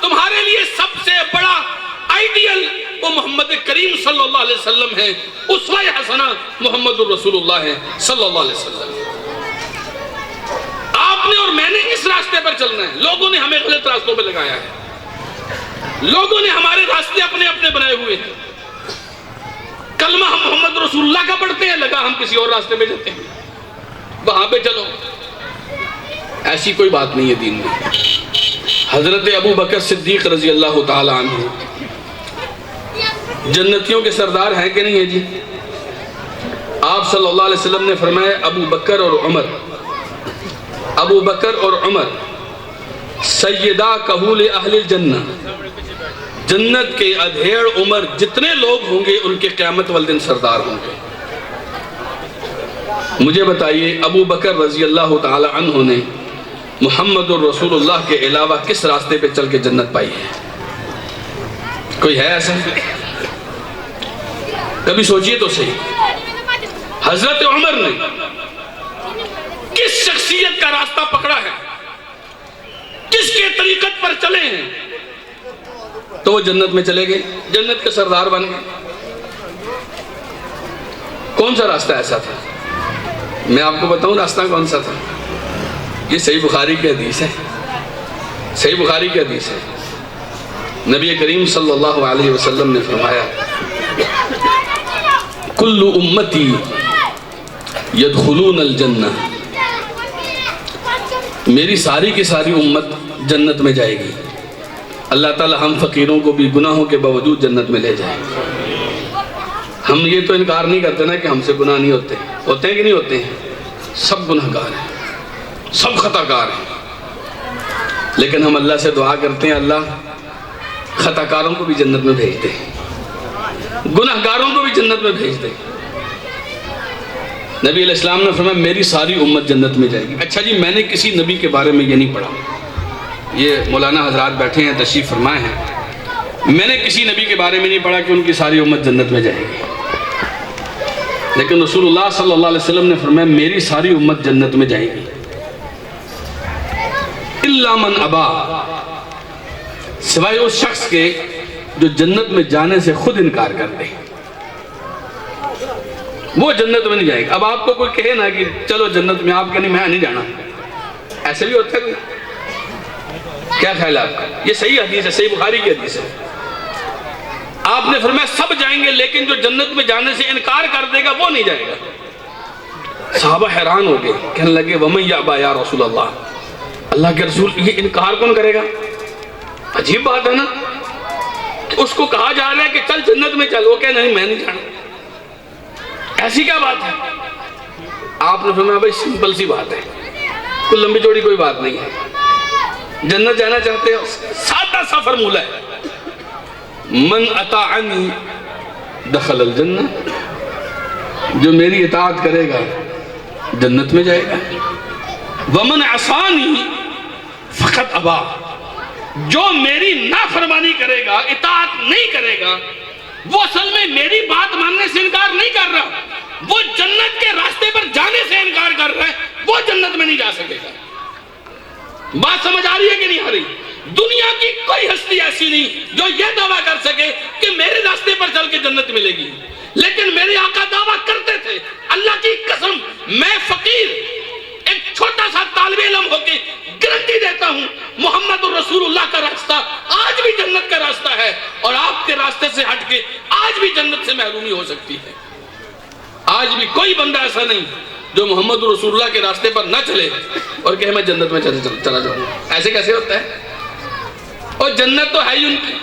تمہارے لیے سب سے بڑا آئیڈیل وہ محمد کریم صلی اللہ علیہ وسلم ہے، اسوہ حسنہ محمد الرسول اللہ ہے صلی اللہ علیہ وسلم۔ آپ نے اور میں نے اس راستے پر چلنا ہے۔ لوگوں نے ہمیں غلط راستوں پہ لگایا ہے، لوگوں نے ہمارے راستے اپنے اپنے بنائے ہوئے ہیں۔ کلمہ ہم محمد رسول اللہ کا پڑھتے ہیں، لگا ہم کسی اور راستے میں جاتے ہیں، وہاں پہ چلو۔ ایسی کوئی بات نہیں ہے دین میں۔ حضرت ابو بکر صدیق رضی اللہ تعالی عنہ جنتیوں کے سردار ہیں کہ نہیں ہیں جی؟ آپ صلی اللہ علیہ وسلم نے فرمایا ابو بکر اور عمر سیدہ کہول اہل الجنہ، جنت کے ادھیڑ عمر جتنے لوگ ہوں گے ان کے قیامت والدن سردار ہوں گے۔ مجھے بتائیے ابو بکر رضی اللہ تعالی عنہ نے محمد الرسول اللہ کے علاوہ کس راستے پہ چل کے جنت پائی ہے؟ کوئی ہے ایسا؟ کبھی سوچئے تو صحیح، حضرت عمر نے کس شخصیت کا راستہ پکڑا ہے، کس کے طریقت پر چلے ہیں تو وہ جنت میں چلے گئے، جنت کے سردار بن گئے۔ کون سا راستہ ایسا تھا؟ میں آپ کو بتاؤں راستہ کون سا تھا؟ یہ صحیح بخاری کی حدیث ہے، صحیح بخاری کی حدیث ہے۔ نبی کریم صلی اللہ علیہ وسلم نے فرمایا کل امتی یدخلون الجنہ، میری ساری کی ساری امت جنت میں جائے گی۔ اللہ تعالی ہم فقیروں کو بھی گناہوں کے باوجود جنت میں لے جائے۔ ہم یہ تو انکار نہیں کرتے نا کہ ہم سے گناہ نہیں ہوتے، ہوتے ہیں کہ نہیں ہوتے ہیں؟ سب گناہ گار ہیں، سب خطا کار ہیں، لیکن ہم اللہ سے دعا کرتے ہیں اللہ خطا کاروں کو بھی جنت میں بھیج دے، گناہ گاروں کو بھی جنت میں بھیج دے۔ نبی علیہ السلام نے فرمایا میری ساری امت جنت میں جائے گی۔ اچھا جی، میں نے کسی نبی کے بارے میں یہ نہیں پڑھا، یہ مولانا حضرات بیٹھے ہیں، تشریف فرمائے ہیں، میں نے کسی نبی کے بارے میں نہیں پڑھا کہ ان کی ساری امت جنت میں جائے گی، لیکن رسول اللہ صلی اللہ علیہ وسلم نے فرمایا میری ساری امت جنت میں جائے گی الا من ابا، سوائے اس شخص کے جو جنت میں جانے سے خود انکار کر دے، وہ جنت میں نہیں جائے گا۔ اب آپ کو کوئی کہے نا کہ چلو جنت میں، آپ کہنے میں نہیں جانا، ایسے بھی ہوتا ہے کوئی؟ کیا خیال ہے آپ کا؟ یہ صحیح حدیث ہے، صحیح بخاری کی حدیث ہے۔ آپ نے فرمایا سب جائیں گے لیکن جو جنت میں جانے سے انکار کر دے گا وہ نہیں جائے گا۔ صحابہ حیران ہو گئے، کہنے لگے وَمَن يَأْبَى یا رسول اللہ کے رسول، یہ انکار کون کرے گا؟ عجیب بات ہے نا کہ اس کو کہا جا رہا ہے کہ چل جنت میں چل، وہ کہے نہیں میں نہیں جانا، ایسی کیا بات ہے؟ آپ نے فرمایا بھائی سمپل سی بات ہے، کوئی لمبی چوڑی کوئی بات نہیں ہے، جنت جانا چاہتے ہو، سادہ سا فرمولہ ہے، من اطاعنی دخل الجنہ، جو میری اطاعت کرے گا جنت میں جائے گا، ومن عصانی فقط ابا، جو میری نافرمانی کرے گا، اطاعت نہیں کرے گا، وہ اصل میں میری بات ماننے سے انکار نہیں کر رہا، وہ جنت کے راستے پر جانے سے انکار کر رہا ہے، وہ جنت میں نہیں جا سکے گا۔ بات سمجھ آ رہی ہے کہ نہیں آ رہی؟ دنیا کی کوئی ہستی ایسی نہیں جو یہ دعویٰ کر سکے کہ میرے راستے پر چل کے جنت ملے گی، لیکن میرے آقا دعویٰ کرتے تھے، اللہ کی قسم میں فقیر ایک چھوٹا سا طالب علم ہو کے گارنٹی دیتا ہوں محمد الرسول اللہ کا راستہ آج بھی جنت کا راستہ ہے، اور آپ کے راستے سے ہٹ کے آج بھی جنت سے محرومی ہو سکتی ہے۔ آج بھی کوئی بندہ ایسا نہیں جو محمد رسول اللہ کے راستے پر نہ چلے اور کہے میں جنت میں چلا جاؤں، ایسے کیسے ہوتا ہے؟ اور جنت تو ہے ہی ان کی،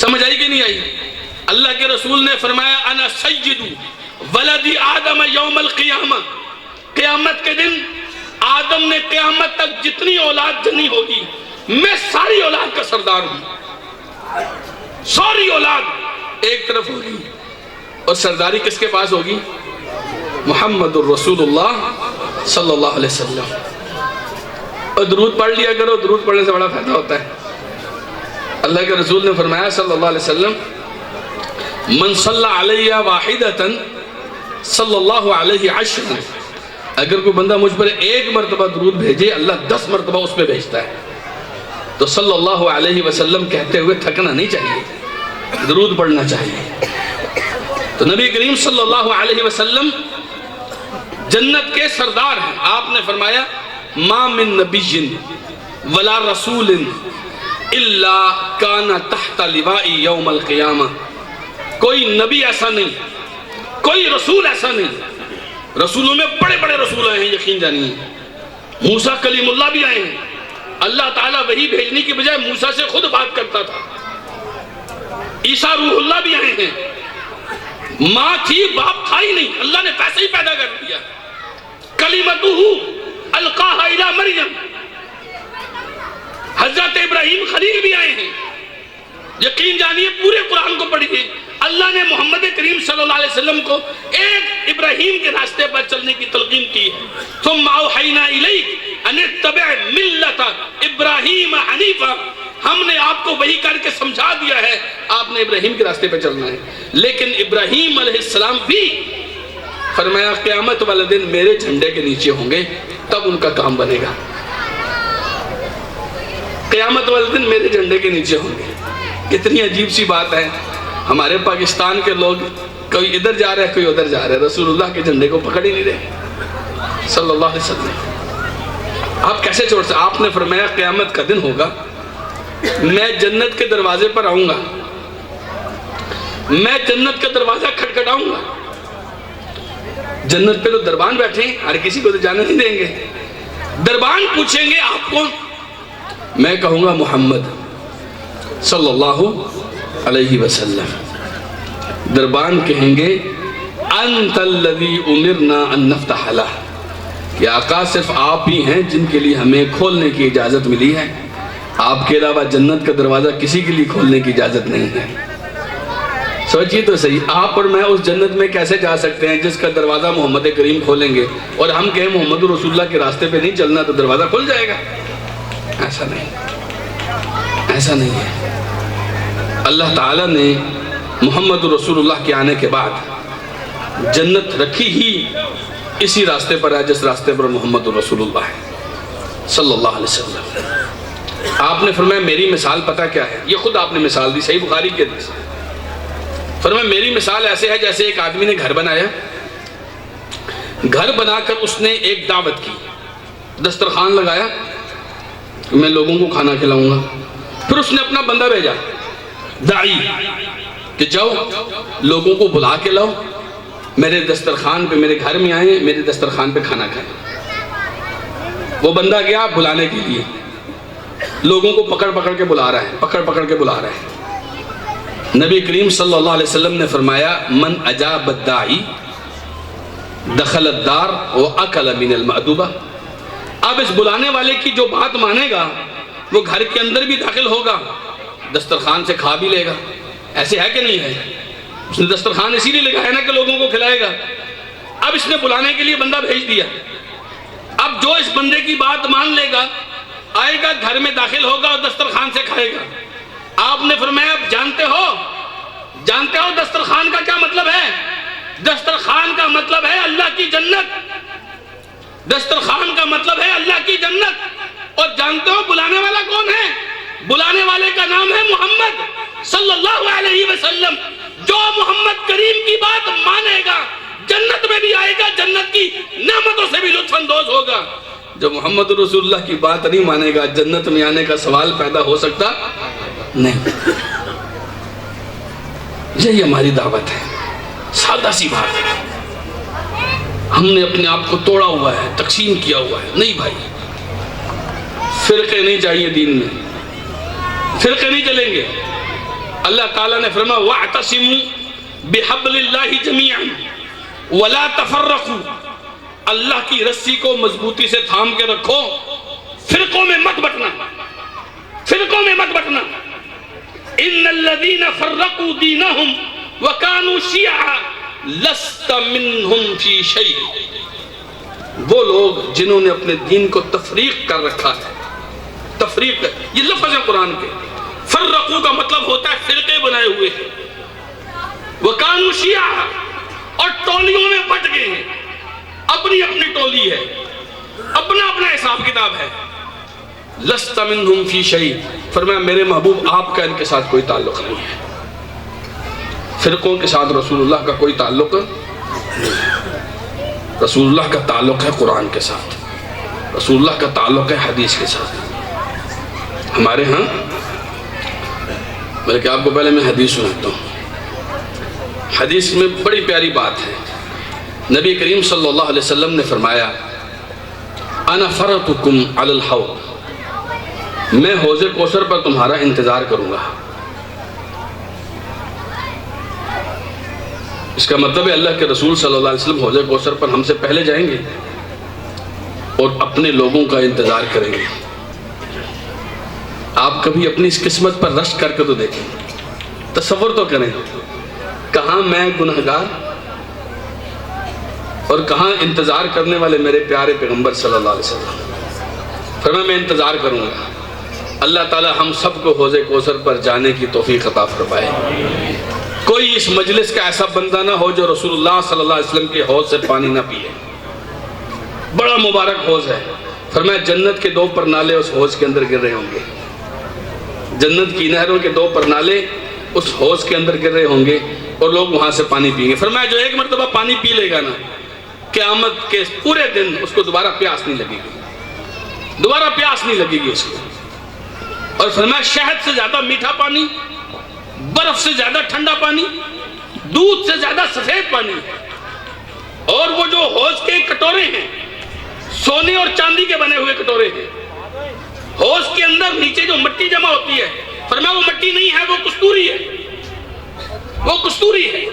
سمجھ آئی کہ نہیں آئی؟ اللہ کے رسول نے فرمایا انا سید ولد آدم یوم القیامہ، قیامت کے دن آدم نے قیامت تک جتنی اولاد جنی ہوگی میں ساری اولاد کا سردار ہوں، ساری اولاد ایک طرف ہوگی، اور سرداری کس کے پاس ہوگی؟ محمد الرسول اللہ صلی اللہ علیہ وسلم۔ اور درود پڑھ لیا کرو، درود پڑھنے سے بڑا فائدہ ہوتا ہے۔ اللہ کے رسول نے فرمایا صلی اللہ علیہ وسلم من صلی علیہ واحدتا صلی اللہ علیہ عشرا، اگر کوئی بندہ مجھ پر ایک مرتبہ درود بھیجے اللہ 10 مرتبہ اس پہ بھیجتا ہے۔ تو صلی اللہ علیہ وسلم کہتے ہوئے تھکنا نہیں چاہیے، درود پڑھنا چاہیے۔ تو نبی کریم صلی اللہ علیہ وسلم جنت کے سردار ہیں۔ آپ نے فرمایا ما من نبی ولا رسول الا کان تحت لوائی یوم القیامہ، کوئی نبی ایسا نہیں، کوئی رسول ایسا نہیں، رسولوں میں بڑے بڑے رسول آئے ہیں، یقین جانیے، موسیٰ کلیم اللہ بھی آئے ہیں، اللہ تعالیٰ وحی بھیجنے کی بجائے موسیٰ سے خود بات کرتا تھا، عیسیٰ روح اللہ بھی آئے ہیں، ماں تھی باپ تھا ہی نہیں، اللہ نے پیسے ہی پیدا کر دیا، کلمتہ القاہا الی مریم، حضرت ابراہیم خلیل بھی آئے ہیں، یقین جانیے پورے قرآن کو پڑھیے، اللہ نے محمد کریم صلی اللہ علیہ وسلم کو ایک ابراہیم کے راستے پر چلنے کی تلقین کی ہے، ثم اوحینا الیک ان اتبع ملت ابراہیم حنیفا، ہم نے آپ کو وحی کر کے سمجھا دیا ہے آپ نے ابراہیم کے راستے پر چلنا ہے، لیکن ابراہیم علیہ السلام بھی فرمایا قیامت والے دن میرے جھنڈے کے نیچے ہوں گے تب ان کا کام بنے گا، قیامت والے دن میرے جھنڈے کے نیچے ہوں گے۔ کتنی عجیب سی بات ہے، ہمارے پاکستان کے لوگ کوئی ادھر جا رہا ہے کوئی ادھر جا رہا ہے، رسول اللہ کے جھنڈے کو پکڑ ہی نہیں رہے صلی اللہ علیہ وسلم۔ آپ کیسے چھوڑ سکتے؟ آپ نے فرمایا قیامت کا دن ہوگا، میں جنت کے دروازے پر آؤں گا، میں جنت کا دروازہ کھٹکھٹاؤں گا، جنت پہ تو دربان بیٹھے ہیں، ہر کسی کو تو جانے نہیں دیں گے، دربان پوچھیں گے آپ کون؟ میں کہوں گا محمد صلی اللہ علیہ وسلم۔ دربان کہیں گے انت الذی امرنا ان نفتح لہ، کہ آقا صرف آپ ہی ہیں جن کے لیے ہمیں کھولنے کی اجازت ملی ہے، آپ کے علاوہ جنت کا دروازہ کسی کے لیے کھولنے کی اجازت نہیں ہے۔ سوچیے تو صحیح، آپ اور میں اس جنت میں کیسے جا سکتے ہیں جس کا دروازہ محمد کریم کھولیں گے، اور ہم کہیں محمد رسول اللہ کے راستے پہ نہیں چلنا تو دروازہ کھل جائے گا؟ ایسا نہیں، ایسا نہیں ہے۔ اللہ تعالیٰ نے محمد رسول اللہ کے آنے کے بعد جنت رکھی ہی اسی راستے پر ہے جس راستے پر محمد رسول اللہ ہے صلی اللہ علیہ وسلم۔ آپ نے فرمایا میری مثال پتہ کیا ہے؟ یہ خود آپ نے مثال دی، صحیح بخاری کے حدیث۔ فرمایا میری مثال ایسے ہے جیسے ایک آدمی نے گھر بنایا، گھر بنا کر اس نے ایک دعوت کی، دسترخوان لگایا، میں لوگوں کو کھانا کھلاؤں گا۔ پھر اس نے اپنا بندہ بھیجا، داعی، کہ جاؤ لوگوں کو بلا کے لاؤ، میرے دسترخوان پہ، میرے گھر میں آئیں، میرے دسترخوان پہ کھانا کھائیں۔ وہ بندہ گیا بلانے کے لیے، لوگوں کو پکڑ پکڑ کے بلا رہا ہے، پکڑ پکڑ کے بلا رہا ہے۔ نبی کریم صلی اللہ علیہ وسلم نے فرمایا من اجاب الداعی دخل الدار واکل من المأدبہ۔ اب اس بلانے والے کی جو بات مانے گا وہ گھر کے اندر بھی داخل ہوگا، دسترخوان سے کھا بھی لے گا۔ ایسے ہے کہ نہیں ہے؟ اس نے دسترخوان اسی لیے لگایا نا کہ لوگوں کو کھلائے گا۔ اب اس نے بلانے کے لیے بندہ بھیج دیا، اب جو اس بندے کی بات مان لے گا آئے گا، گھر میں داخل ہوگا اور دسترخوان سے کھائے گا۔ آپ نے فرمایا اب جانتے ہو دسترخوان کا کیا مطلب ہے؟ دسترخوان کا مطلب ہے اللہ کی جنت، دسترخوان کا مطلب ہے اللہ کی جنت۔ اور جانتے ہو بلانے والا کون ہے؟ بلانے والے کا نام ہے محمد صلی اللہ علیہ وسلم۔ جو محمد کریم کی بات مانے گا جنت میں بھی آئے گا، جنت کی نعمتوں سے بھی لطف اندوز ہوگا۔ جو محمد رسول اللہ کی بات نہیں مانے گا جنت میں آنے کا سوال پیدا ہو سکتا نہیں۔ یہی ہماری دعوت ہے، سادہ سی بات ہے۔ ہم نے اپنے آپ کو توڑا ہوا ہے، تقسیم کیا ہوا ہے۔ نہیں بھائی، فرقے نہیں چاہیے دین میں، فرقے نہیں چلیں گے۔ اللہ تعالیٰ نے فرمایا وَاعْتَصِمُوا بِحَبْلِ اللَّهِ جَمِيعًا وَلَا تَفَرَّقُوا۔ اللہ کی رسی کو مضبوطی سے تھام کے رکھو، فرقوں میں مت بٹنا، فرقوں میں مت بٹنا۔ إِنَّ الَّذِينَ فَرَّقُوا دِينَهُمْ وَكَانُوا شِيَعًا لَسْتَ مِنْهُمْ فِي شَيْءٍ۔ وہ لوگ جنہوں نے اپنے دین کو تفریق کر رکھا ہے، تفریق، یہ لفظ ہے قرآن کے۔ فرقو کا مطلب ہوتا ہے فرقے بنائے ہوئے ہیں، وَكَانُوا شِيَعًا، اور ٹولیوں میں بٹ گئے ہیں، اپنی اپنی ٹولی ہے، اپنا اپنا حساب کتاب ہے۔ لست منہم فی شیء، فرمایا میرے محبوب آپ کا ان کے ساتھ کوئی تعلق نہیں ہے، فرقوں کے ساتھ رسول اللہ کا کوئی تعلق نہیں۔ رسول اللہ کا تعلق ہے قرآن کے ساتھ، رسول اللہ کا تعلق ہے حدیث کے ساتھ۔ ہمارے ہاں بلکہ آپ کو پہلے میں حدیث سناتا ہوں، حدیث میں بڑی پیاری بات ہے۔ نبی کریم صلی اللہ علیہ وسلم نے فرمایا انا فرطکم علی الحوض، میں حوض کوثر پر تمہارا انتظار کروں گا۔ اس کا مطلب ہے اللہ کے رسول صلی اللہ علیہ وسلم حوض کوثر پر ہم سے پہلے جائیں گے اور اپنے لوگوں کا انتظار کریں گے۔ آپ کبھی اپنی اس قسمت پر رشک کر کے تو دیکھیں، تصور تو کریں، کہاں میں گنہگار اور کہاں انتظار کرنے والے میرے پیارے پیغمبر صلی اللہ علیہ وسلم۔ فرمایا میں انتظار کروں گا۔ اللہ تعالی ہم سب کو حوض کوثر پر جانے کی توفیق عطا فرمائے۔ کوئی اس مجلس کا ایسا بندہ نہ ہو جو رسول اللہ صلی اللہ علیہ وسلم کے حوض سے پانی نہ پیے۔ بڑا مبارک حوض ہے۔ فرمایا جنت کے 2 پرنالے اس حوض کے اندر گر رہے ہوں گے، جنت کی نہروں کے 2 پرنالے اس حوض کے اندر گر رہے ہوں گے اور لوگ وہاں سے پانی پئیں گے۔ فرمایا جو ایک مرتبہ پانی پی لے گا نا، قیامت کے پورے دن اس کو دوبارہ پیاس نہیں لگے گی، دوبارہ پیاس نہیں لگے گی اس کو۔ اور فرمایا شہد سے زیادہ میٹھا پانی، برف سے زیادہ ٹھنڈا پانی، دودھ سے زیادہ سفید پانی، اور وہ جو حوض کے کٹورے ہیں سونے اور چاندی کے بنے ہوئے کٹورے ہیں، حوض کے اندر نیچے جو مٹی جمع ہوتی ہے، فرمایا وہ مٹی نہیں ہے، وہ کستوری ہے، وہ کستوری ہے۔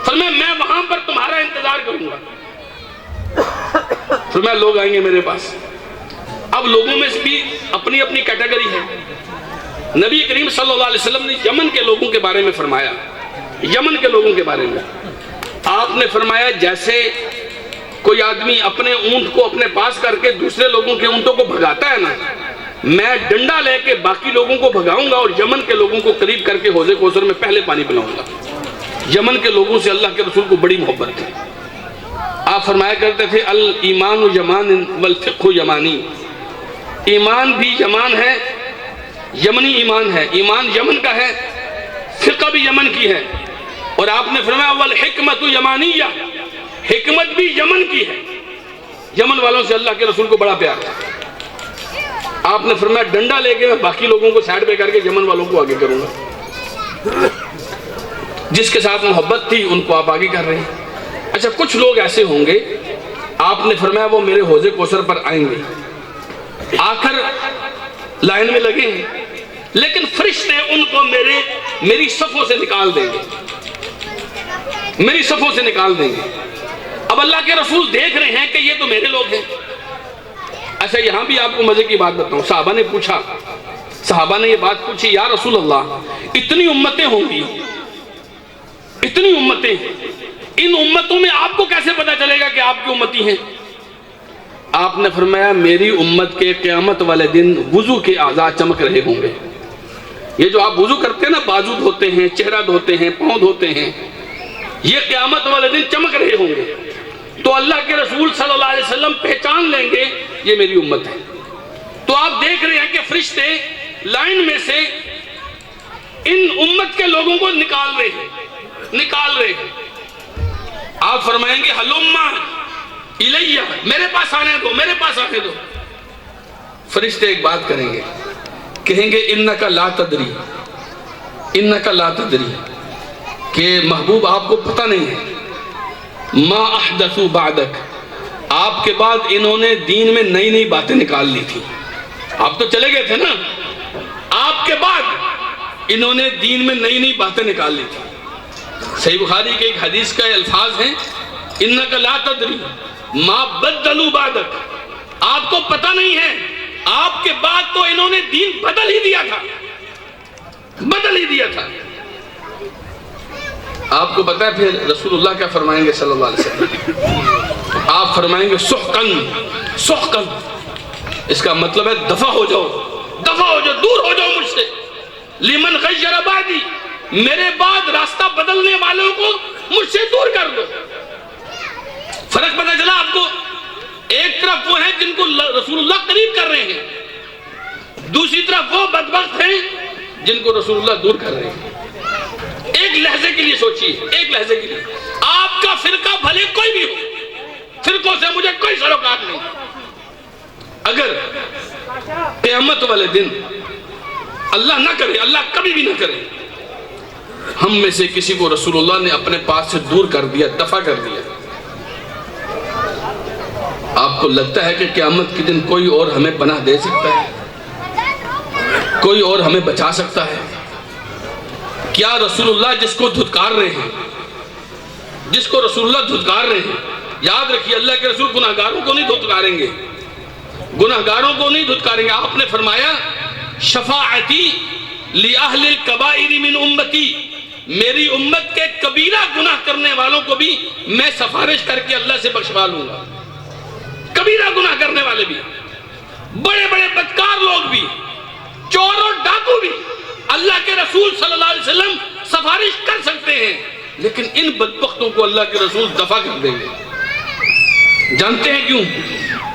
فرمایا میں وہاں پر تمہارا انتظار کروں گا۔ فرمایا لوگ آئیں گے میرے پاس۔ اب لوگوں میں بھی اپنی اپنی کیٹیگری ہے۔ نبی کریم صلی اللہ علیہ وسلم نے یمن کے لوگوں کے بارے میں فرمایا، یمن کے لوگوں کے بارے میں آپ نے فرمایا جیسے کوئی آدمی اپنے اونٹ کو اپنے پاس کر کے دوسرے لوگوں کے اونٹوں کو بھگاتا ہے نا، میں ڈنڈا لے کے باقی لوگوں کو بھگاؤں گا اور یمن کے لوگوں کو قریب کر کے حوض کوثر میں پہلے پانی پلاؤں گا۔ یمن کے لوگوں سے اللہ کے رسول کو بڑی محبت تھی۔ آپ فرمایا کرتے تھے الایمان یمان والفقہ یمانی، ایمان بھی یمان ہے، یمنی ایمان ہے، ایمان یمن کا ہے، فقہ بھی یمن کی ہے۔ اور آپ نے فرمایا والحکمت یمانیہ، حکمت بھی یمن کی ہے۔ یمن والوں سے اللہ کے رسول کو بڑا پیار تھا۔ آپ نے فرمایا ڈنڈا لے کے میں باقی لوگوں کو سائڈ پہ کر کے یمن والوں کو آگے کروں گا۔ جس کے ساتھ محبت تھی ان کو آپ آگے کر رہے ہیں۔ اچھا کچھ لوگ ایسے ہوں گے، آپ نے فرمایا وہ میرے حوض کوثر پر آئیں گے، آ کر لائن میں لگے ہیں، لیکن فرشتے ان کو میری صفوں سے نکال دیں گے، میری صفوں سے نکال دیں گے۔ اب اللہ کے رسول دیکھ رہے ہیں کہ یہ تو میرے لوگ ہیں۔ اچھا یہاں بھی آپ کو مزے کی بات بتاؤں، صحابہ نے پوچھا، صحابہ نے یہ بات پوچھی یا رسول اللہ اتنی امتیں ہوں گی، اتنی امتیں، ان امتوں میں آپ کو کیسے پتا چلے گا کہ آپ کی امتی ہیں؟ آپ نے فرمایا میری امت کے قیامت والے دن وضو کے اعضاء چمک رہے ہوں گے۔ یہ جو آپ وضو کرتے ہیں نا، بازو دھوتے ہیں، چہرہ دھوتے ہیں، پاؤں دھوتے ہیں، یہ قیامت والے دن چمک رہے ہوں گے۔ تو اللہ کے رسول صلی اللہ علیہ وسلم پہچان لیں گے یہ میری امت ہے۔ تو آپ دیکھ رہے ہیں کہ فرشتے لائن میں سے ان امت کے لوگوں کو نکال رہے ہیں، نکال رہے ہیں۔ آپ فرمائیں گے ہلما الیہ، میرے پاس آنے دو، میرے پاس آنے دو۔ فرشتے ایک بات کریں گے، کہیں گے انکا لا تدری، انکا لا تدری، کہ محبوب آپ کو پتہ نہیں ہے، ما احدثوا بعدک، آپ کے بعد انہوں نے دین میں نئی نئی باتیں نکال لی تھی۔ آپ تو چلے گئے تھے نا، آپ کے بعد انہوں نے دین میں نئی نئی باتیں نکال لی تھی۔ صحیح بخاری کے ایک حدیث کا الفاظ ہیں انکا لا تدری ما بدلوا بعدک، آپ کو پتہ نہیں ہے آپ کے بعد تو انہوں نے دین بدل ہی دیا تھا، بدل ہی دیا تھا۔ آپ کو پتہ ہے پھر رسول اللہ کیا فرمائیں گے صلی اللہ علیہ وسلم؟ آپ فرمائیں گے سحقن، سحقن، اس کا مطلب ہے دفع ہو جاؤ، دفع ہو جاؤ، دور ہو جاؤ مجھ سے۔ لمن غیر بعدی، میرے بعد راستہ بدلنے والوں کو مجھ سے دور کر دو۔ فرق پتہ چلا آپ کو؟ ایک طرف وہ ہیں جن کو رسول اللہ قریب کر رہے ہیں، دوسری طرف وہ بدبخت ہیں جن کو رسول اللہ دور کر رہے ہیں۔ ایک لحظے کے لیے سوچیے، ایک لحظے کے لیے، آپ کا فرقہ بھلے کوئی بھی ہو، فرقوں سے مجھے کوئی سروکار نہیں، اگر قیامت والے دن اللہ نہ کرے، اللہ کبھی بھی نہ کرے، ہم میں سے کسی کو رسول اللہ نے اپنے پاس سے دور کر دیا، دفع کر دیا، آپ کو لگتا ہے کہ قیامت کے دن کوئی اور ہمیں پناہ دے سکتا ہے، کوئی اور ہمیں بچا سکتا ہے؟ کیا رسول اللہ جس کو دھتکار رہے ہیں، جس کو رسول اللہ دھتکار رہے ہیں، یاد رکھیے اللہ کے رسول گناہگاروں کو نہیں دھتکاریں گے، گناہگاروں کو نہیں دھتکاریں گے۔ آپ نے فرمایا شفاعتی لأہل الکبائر من امتی، میری امت کے کبیرہ گناہ کرنے والوں کو بھی میں سفارش کر کے اللہ سے بخشوا لوں گا۔ کبیرہ گناہ کرنے والے بھی، بڑے بڑے بدکار لوگ بھی، چور اور ڈاکو بھی، اللہ کے رسول صلی اللہ علیہ وسلم سفارش کر سکتے ہیں، لیکن ان بدبختوں کو اللہ کے رسول دفع کر دیں گے۔ جانتے ہیں کیوں؟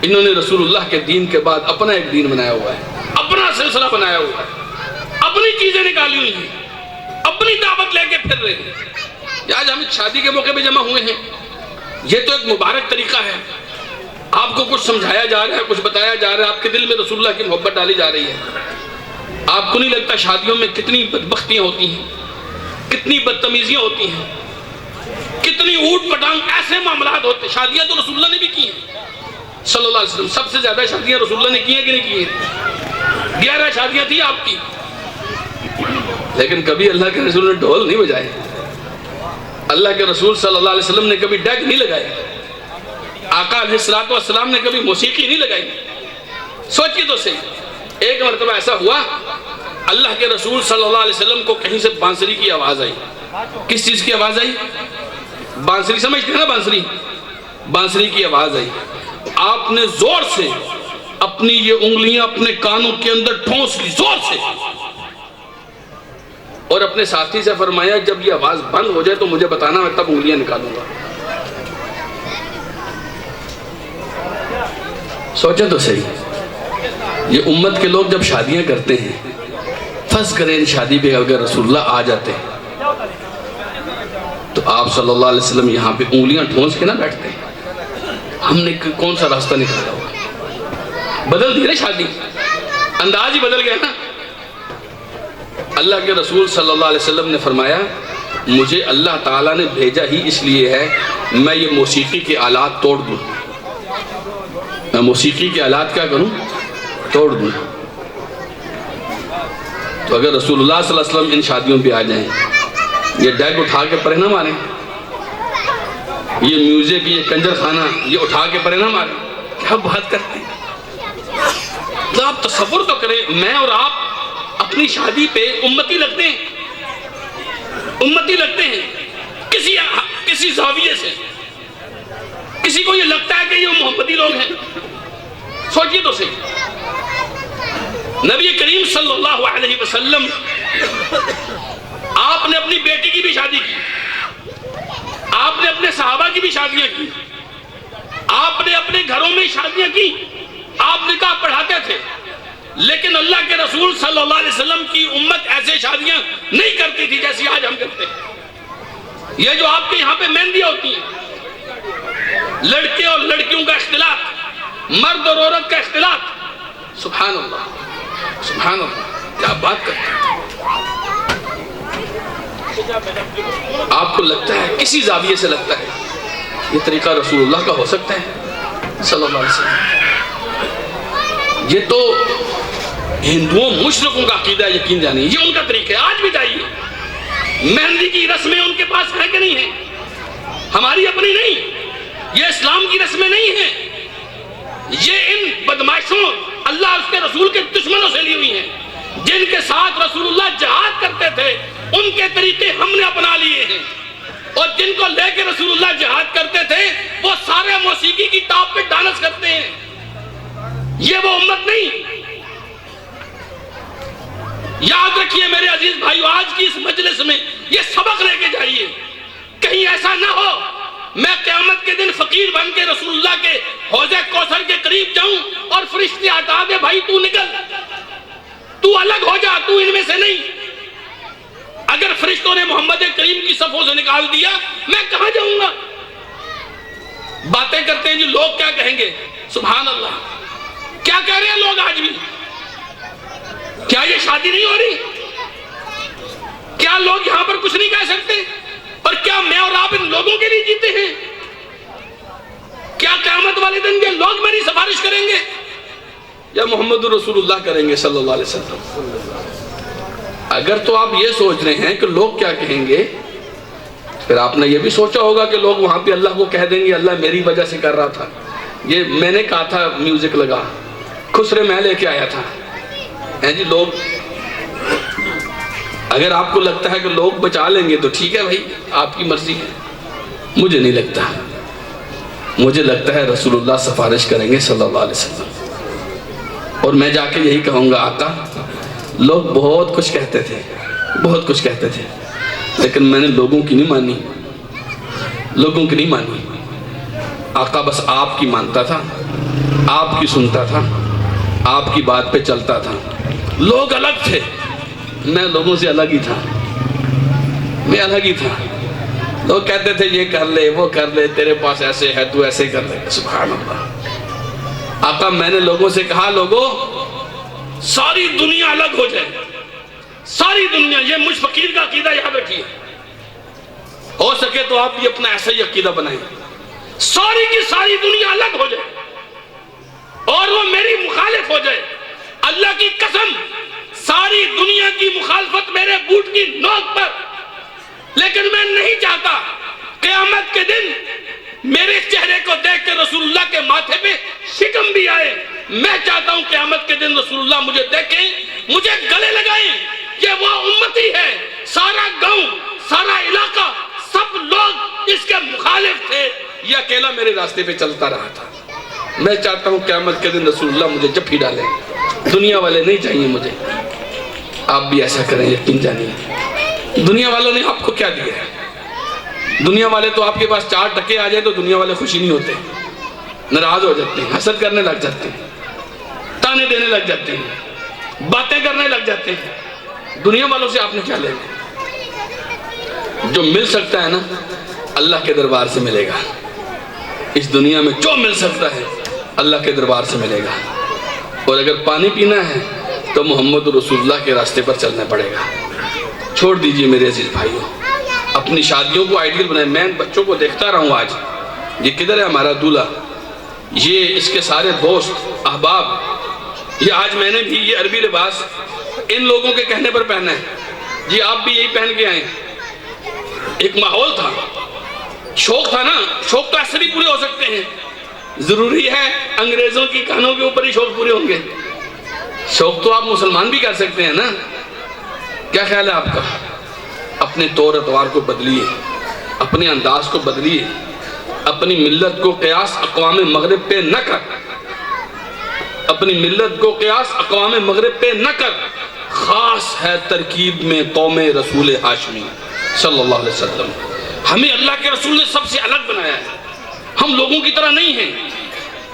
انہوں نے رسول اللہ کے دین کے بعد اپنا ایک دین بنایا ہوا ہے، اپنا سلسلہ بنایا ہوا ہے، اپنی چیزیں نکالی ہوئی ہیں، اپنی دعوت لے کے پھر رہے ہیں۔ آج ہم شادی کے موقع پہ جمع ہوئے ہیں، یہ تو ایک مبارک طریقہ ہے، آپ کو کچھ سمجھایا جا رہا ہے، کچھ بتایا جا رہا ہے، آپ کے دل میں رسول اللہ کی محبت ڈالی جا رہی ہے۔ آپ کو نہیں لگتا شادیوں میں کتنی بدبختیاں ہوتی ہیں، کتنی بدتمیزیاں ہوتی ہیں، کتنی اوٹ پٹانگ ایسے معاملات ہوتے ہیں؟ شادیاں تو رسول اللہ نے بھی کی ہیں، صلی اللہ علیہ وسلم. سب سے زیادہ شادیاں رسول اللہ نے کی ہیں کہ نہیں کی ہیں؟ 11 شادیاں تھی آپ کی. لیکن کبھی اللہ کے رسول نے ڈھول نہیں بجائے. اللہ کے رسول صلی اللہ علیہ وسلم نے کبھی ڈیک نہیں لگائے. آقا علیہ الصلوۃ والسلام نے کبھی موسیقی نہیں لگائی. سوچیے تو صحیح. ایک مرتبہ ایسا ہوا اللہ کے رسول صلی اللہ علیہ وسلم کو کہیں سے بانسری کی آواز آئی. کس چیز کی آواز آئی؟ بانسری سمجھتے ہیں نا؟ بانسری. بانسری کی آواز آئی. آپ نے زور سے اپنی یہ انگلیاں اپنے کانوں کے اندر ٹھونس لی زور سے, اور اپنے ساتھی سے فرمایا جب یہ آواز بند ہو جائے تو مجھے بتانا, میں تب انگلیاں نکالوں گا. سوچیں تو صحیح. یہ امت کے لوگ جب شادیاں کرتے ہیں, فرض کریں ان شادی پہ اگر رسول اللہ آ جاتے ہیں تو آپ صلی اللہ علیہ وسلم یہاں پہ انگلیاں ٹھونس کے نہ بیٹھتے ہیں. ہم نے کون سا راستہ نکالا ہوگا؟ بدل دی نا شادی, انداز ہی بدل گیا نا. اللہ کے رسول صلی اللہ علیہ وسلم نے فرمایا مجھے اللہ تعالیٰ نے بھیجا ہی اس لیے ہے میں یہ موسیقی کے آلات توڑ دوں. میں موسیقی کے آلات کیا کروں؟ توڑ دوں. تو اگر رسول اللہ صلی اللہ علیہ وسلم ان شادیوں پہ آ جائیں, یہ ڈیک اٹھا کے پرے نہ ماریں, یہ میوزک, یہ کنجر خانہ یہ اٹھا کے پرے نہ ماریں, کیا بات کرتے ہیں؟ تو آپ تصور تو کریں, میں اور آپ اپنی شادی پہ امتی لگتے ہیں, امتی لگتے ہیں کسی زاویے سے. کسی کو یہ لگتا ہے کہ یہ محمدی لوگ ہیں. سوچئے تو صحیح. نبی کریم صلی اللہ علیہ وسلم آپ نے اپنی بیٹی کی بھی شادی کی, آپ نے اپنے صحابہ کی بھی شادیاں کی, آپ نے اپنے گھروں میں شادیاں کی, آپ نکاح پڑھاتے تھے. لیکن اللہ کے رسول صلی اللہ علیہ وسلم کی امت ایسے شادیاں نہیں کرتی تھی جیسی آج ہم کرتے ہیں. یہ جو آپ کے یہاں پہ مہندیاں ہوتی ہیں, لڑکے اور لڑکیوں کا اختلاط, مرد اور عورت کا اختلاط, سبحان اللہ سبحان اللہ, کیا بات کرتے ہیں. آپ کو لگتا ہے, کسی زاویے سے لگتا ہے یہ طریقہ رسول اللہ کا ہو سکتا ہے صلی اللہ علیہ وسلم. یہ تو ہندوؤں مشرکوں کا عقیدہ یقین جانی, یہ ان کا طریقہ ہے. آج بھی جائیے, مہندی کی رسمیں ان کے پاس ہیں کہ نہیں ہیں؟ ہماری اپنی نہیں, یہ اسلام کی رسمیں نہیں ہیں. یہ ان بدماشوں اللہ اس کے رسول کے دشمنوں سے لی ہوئی ہیں, جن کے ساتھ رسول اللہ جہاد کرتے تھے. ان کے طریقے ہم نے اپنا لیے ہیں, اور جن کو لے کے رسول اللہ جہاد کرتے تھے وہ سارے موسیقی کی ٹاپ پہ ڈانس کرتے ہیں. یہ وہ امت نہیں. یاد رکھیے میرے عزیز بھائیو, آج کی اس مجلس میں یہ سبق لے کے جائیے. کہیں ایسا نہ ہو میں قیامت کے دن فقیر بن کے رسول اللہ کے حوض کوثر کے قریب جاؤں اور فرشتے ہٹا دے, بھائی تو نکل, تو الگ ہو جا, تو ان میں سے نہیں. اگر فرشتوں نے محمد کریم کی صفوں سے نکال دیا میں کہاں جاؤں گا؟ باتیں کرتے ہیں جی لوگ کیا کہیں گے. سبحان اللہ, کیا کہہ رہے ہیں لوگ آج بھی؟ کیا یہ شادی نہیں ہو رہی؟ کیا لوگ یہاں پر کچھ نہیں کہہ سکتے؟ اور کیا میں اور آپ ان لوگوں کے لیے جیتے ہیں؟ کیا قیامت والے دن یہ لوگ میری سفارش کریں گے یا محمد رسول اللہ کریں گے صلی اللہ علیہ وسلم؟ اگر تو آپ یہ سوچ رہے ہیں کہ لوگ کیا کہیں گے, پھر آپ نے یہ بھی سوچا ہوگا کہ لوگ وہاں پہ اللہ کو کہہ دیں گے اللہ میری وجہ سے کر رہا تھا, یہ میں نے کہا تھا میوزک لگا, خسرے میں لے کے آیا تھا. جی لوگ, اگر آپ کو لگتا ہے کہ لوگ بچا لیں گے تو ٹھیک ہے بھائی, آپ کی مرضی ہے. مجھے نہیں لگتا, مجھے لگتا ہے رسول اللہ سفارش کریں گے صلی اللہ علیہ وسلم. اور میں جا کے یہی کہوں گا آقا لوگ بہت کچھ کہتے تھے, بہت کچھ کہتے تھے, لیکن میں نے لوگوں کی نہیں مانی, لوگوں کی نہیں مانی. آقا بس آپ کی مانتا تھا, آپ کی سنتا تھا, آپ کی بات پہ چلتا تھا. لوگ الگ تھے, میں لوگوں سے الگ ہی تھا, میں الگ ہی تھا. لوگ کہتے تھے یہ کر لے وہ کر لے, تیرے پاس ایسے ہے تو ایسے کر لے. سبحان اللہ. آقا میں نے لوگوں سے کہا لوگوں ساری دنیا الگ ہو جائے, ساری دنیا, یہ مجھ فقیر کا عقیدہ یاد رکھیے, ہو سکے تو آپ بھی اپنا ایسا ہی عقیدہ بنائیں, ساری کی ساری دنیا الگ ہو جائے, اور وہ میری مخالف ہو جائے، اللہ کی قسم ساری دنیا کی مخالفت میرے بوٹ کی نوک پر، لیکن میں نہیں چاہتا قیامت کے دن میرے چہرے کو دیکھ کے رسول اللہ کے ماتھے پہ شکم بھی آئے۔ میں چاہتا ہوں قیامت کے دن رسول اللہ مجھے دیکھیں، مجھے گلے لگائیں کہ وہ امتی ہے، سارا گاؤں، سارا علاقہ، سب لوگ اس کے مخالف تھے، یہ اکیلا میرے راستے پہ چلتا رہا تھا۔ میں چاہتا ہوں قیامت کے دن رسول اللہ مجھے جب ہی ڈالیں، دنیا والے نہیں چاہیے مجھے۔ آپ بھی ایسا کریں، یقین جانیے دنیا والوں نے آپ کو کیا دیا ہے؟ دنیا والے تو آپ کے پاس 4 ٹکے آ جائے تو دنیا والے خوشی نہیں ہوتے، ناراض ہو جاتے ہیں، حسد کرنے لگ جاتے ہیں، تانے دینے لگ جاتے ہیں، باتیں کرنے لگ جاتے ہیں۔ دنیا والوں سے آپ نے کیا لینا؟ جو مل سکتا ہے نا اللہ کے دربار سے ملے گا۔ اس دنیا میں جو مل سکتا ہے اللہ کے دربار سے ملے گا، اور اگر پانی پینا ہے تو محمد رسول اللہ کے راستے پر چلنا پڑے گا۔ چھوڑ دیجئے میرے عزیز بھائیوں، اپنی شادیوں کو آئیڈیل بنائیں۔ میں بچوں کو دیکھتا رہا ہوں، آج یہ کدھر ہے ہمارا دولہا، یہ اس کے سارے دوست احباب، یہ آج میں نے بھی یہ عربی لباس ان لوگوں کے کہنے پر پہنا ہے، جی آپ بھی یہی پہن کے آئیں۔ ایک ماحول تھا، شوق تھا نا، شوق تو ایسے بھی پورے ہو سکتے ہیں، ضروری ہے انگریزوں کی کانوں کے اوپر ہی شوق پورے ہوں گے؟ شوق تو آپ مسلمان بھی کر سکتے ہیں نا۔ کیا خیال ہے آپ کا؟ اپنے طور اتوار کو بدلیے، اپنے انداز کو بدلیے، اپنی ملت کو قیاس اقوام مغرب پہ نہ کر، اپنی ملت کو قیاس اقوام مغرب پہ نہ کر۔ خاص ہے ترکیب میں قوم رسول ہاشمی صلی اللہ علیہ وسلم۔ ہمیں اللہ کے رسول نے سب سے الگ بنایا ہے، ہم لوگوں کی طرح نہیں ہیں،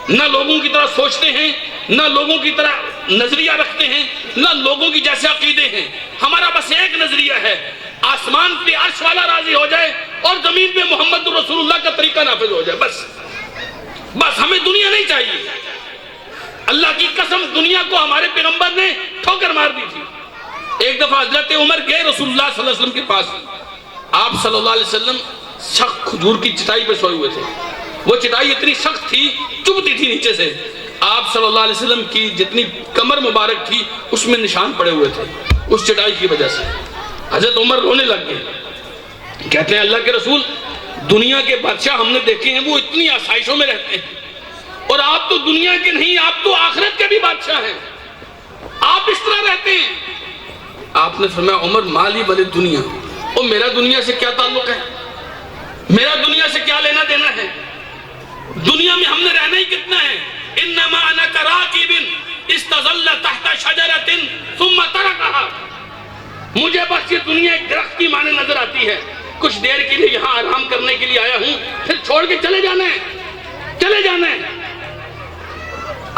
نہ لوگوں کی طرح سوچتے ہیں، نہ لوگوں کی طرح نظریہ رکھتے ہیں، نہ لوگوں کی جیسے عقیدے ہیں۔ ہمارا بس ایک نظریہ ہے، آسمان پہ عرش والا راضی ہو جائے اور زمین پہ محمد رسول اللہ کا طریقہ نافذ ہو جائے، بس ہمیں دنیا نہیں چاہیے۔ اللہ کی قسم دنیا کو ہمارے پیغمبر نے ٹھوکر مار دی تھی۔ ایک دفعہ حضرت عمر گئے رسول اللہ صلی اللہ علیہ وسلم کے پاس، آپ صلی اللہ علیہ وسلم سخت کھجور کی چٹائی پہ سوئے ہوئے تھے، وہ چٹائی اتنی سخت تھی چبھتی تھی نیچے سے، آپ صلی اللہ علیہ وسلم کی جتنی کمر مبارک تھی اس میں نشان پڑے ہوئے تھے اس چٹائی کی وجہ سے۔ حضرت عمر رونے لگ گئے، کہتے ہیں اللہ کے رسول دنیا کے بادشاہ ہم نے دیکھے ہیں وہ اتنی آسائشوں میں رہتے ہیں، اور آپ تو دنیا کے نہیں، آپ تو آخرت کے بھی بادشاہ ہیں، آپ اس طرح رہتے ہیں۔ آپ نے فرمایا عمر مالی ولی دنیا، اور میرا دنیا سے کیا تعلق ہے؟ میرا دنیا سے کیا لینا دینا ہے؟ دنیا میں ہم نے رہنا ہی کتنا ہے؟ انما انا کراکب استظل تحت شجرۃ ثم ترکها، مجھے بس یہ دنیا ایک درخت کی مانے نظر آتی ہے، کچھ دیر کے لیے یہاں آرام کرنے کے لیے آیا ہوں، پھر چھوڑ کے چلے جانا ہے، چلے جانا ہے۔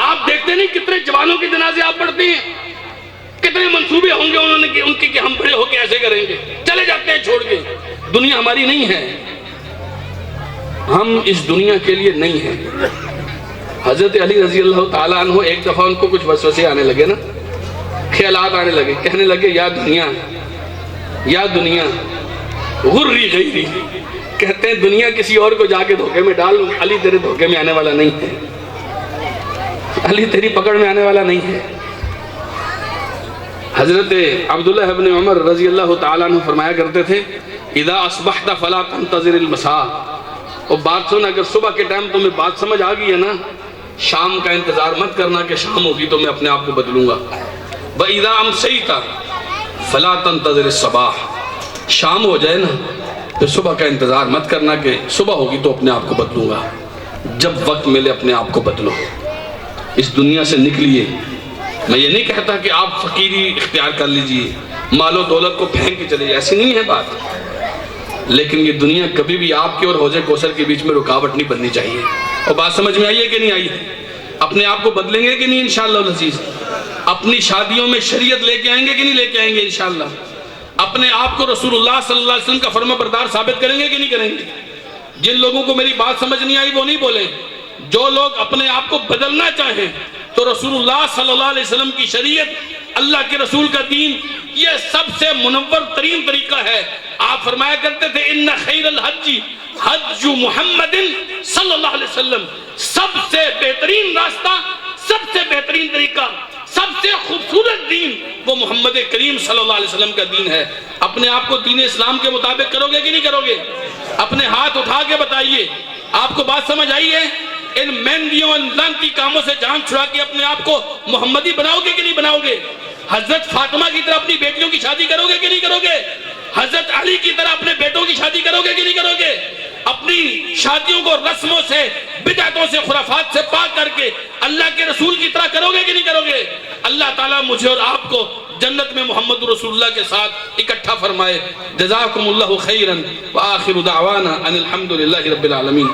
آپ دیکھتے نہیں کتنے جوانوں کے جنازے آپ پڑھتے ہیں، کتنے منصوبے ہوں گے انہوں نے ان کے کہ ہم بڑے ہو کے ایسے کریں گے، چلے جاتے ہیں چھوڑ کے۔ دنیا ہماری نہیں ہے، ہم اس دنیا کے لیے نہیں ہیں۔ حضرت علی رضی اللہ تعالیٰ عنہ ایک دفعہ ان کو کچھ وسوسے آنے لگے نا، خیالات آنے لگے، کہنے لگے یا دنیا غری غیری، کہتے ہیں دنیا کسی اور کو جا کے دھوکے میں ڈال، علی تیرے دھوکے میں آنے والا نہیں ہے، علی تیری پکڑ میں آنے والا نہیں ہے۔ حضرت عبداللہ ابن عمر رضی اللہ تعالیٰ عنہ فرمایا کرتے تھے اذا اصبحت فلا تنتظر المساء، اور بات سن اگر صبح کے ٹائم تمہیں بات سمجھ آ گئی ہے نا، شام کا انتظار مت کرنا کہ شام ہوگی تو میں اپنے آپ کو بدلوں گا۔ وَإِذَا أَمْسَيْتَ فَلَا تَنْتَظِرِ الصَّبَاحَ، شام ہو جائے نا پھر صبح کا انتظار مت کرنا کہ صبح ہوگی تو اپنے آپ کو بدلوں گا۔ جب وقت ملے اپنے آپ کو بدلو، اس دنیا سے نکلیے۔ میں یہ نہیں کہتا کہ آپ فقیری اختیار کر لیجئے، مال و دولت کو پھینک کے چلے جائے، ایسی نہیں ہے بات، لیکن یہ دنیا کبھی بھی آپ کے اور حوض کوثر کے بیچ میں رکاوٹ نہیں بننی چاہیے۔ اور بات سمجھ میں آئی ہے کہ نہیں آئی؟ اپنے آپ کو بدلیں گے کہ نہیں انشاءاللہ العزیز؟ اپنی شادیوں میں شریعت لے کے آئیں گے کہ نہیں لے کے آئیں گے انشاءاللہ؟ اپنے آپ کو رسول اللہ صلی اللہ علیہ وسلم کا فرما بردار ثابت کریں گے کہ نہیں کریں گے؟ جن لوگوں کو میری بات سمجھ نہیں آئی وہ نہیں بولیں، جو لوگ اپنے آپ کو بدلنا چاہیں تو رسول اللہ صلی اللہ علیہ وسلم کی شریعت، اللہ کے رسول کا دین، یہ سب سے منور ترین طریقہ ہے۔ آپ فرمایا کرتے تھے ان خیر الحج حج محمد صلی اللہ علیہ وسلم، سب سے بہترین راستہ سب سے بہترین طریقہ، سب سے خوبصورت دین وہ محمد کریم صلی اللہ علیہ وسلم کا دین ہے۔ اپنے آپ کو دین اسلام کے مطابق کرو گے کہ نہیں کرو گے؟ اپنے ہاتھ اٹھا کے بتائیے۔ آپ کو بات سمجھ آئی ہے؟ ان مہندیوں ان لانتی کاموں سے جان چھڑا کے اپنے آپ کو محمدی بناؤ گے کہ نہیں بناؤ گے؟ حضرت فاطمہ کی طرح اپنی بیٹیوں کی شادی کرو گے کہ نہیں کرو گے؟ حضرت علی کی طرح اپنے بیٹوں کی شادی کرو گے کہ نہیں کرو گے؟ اپنی شادیوں کو رسموں سے، بدعتوں سے، خرافات سے پاک کر کے اللہ کے رسول کی طرح کرو گے کہ نہیں کرو گے؟ اللہ تعالیٰ مجھے اور آپ کو جنت میں محمد رسول اللہ کے ساتھ اکٹھا فرمائے۔ جزاکم اللہ خیرا وآخر دعوانا ان الحمد للہ رب العالمین۔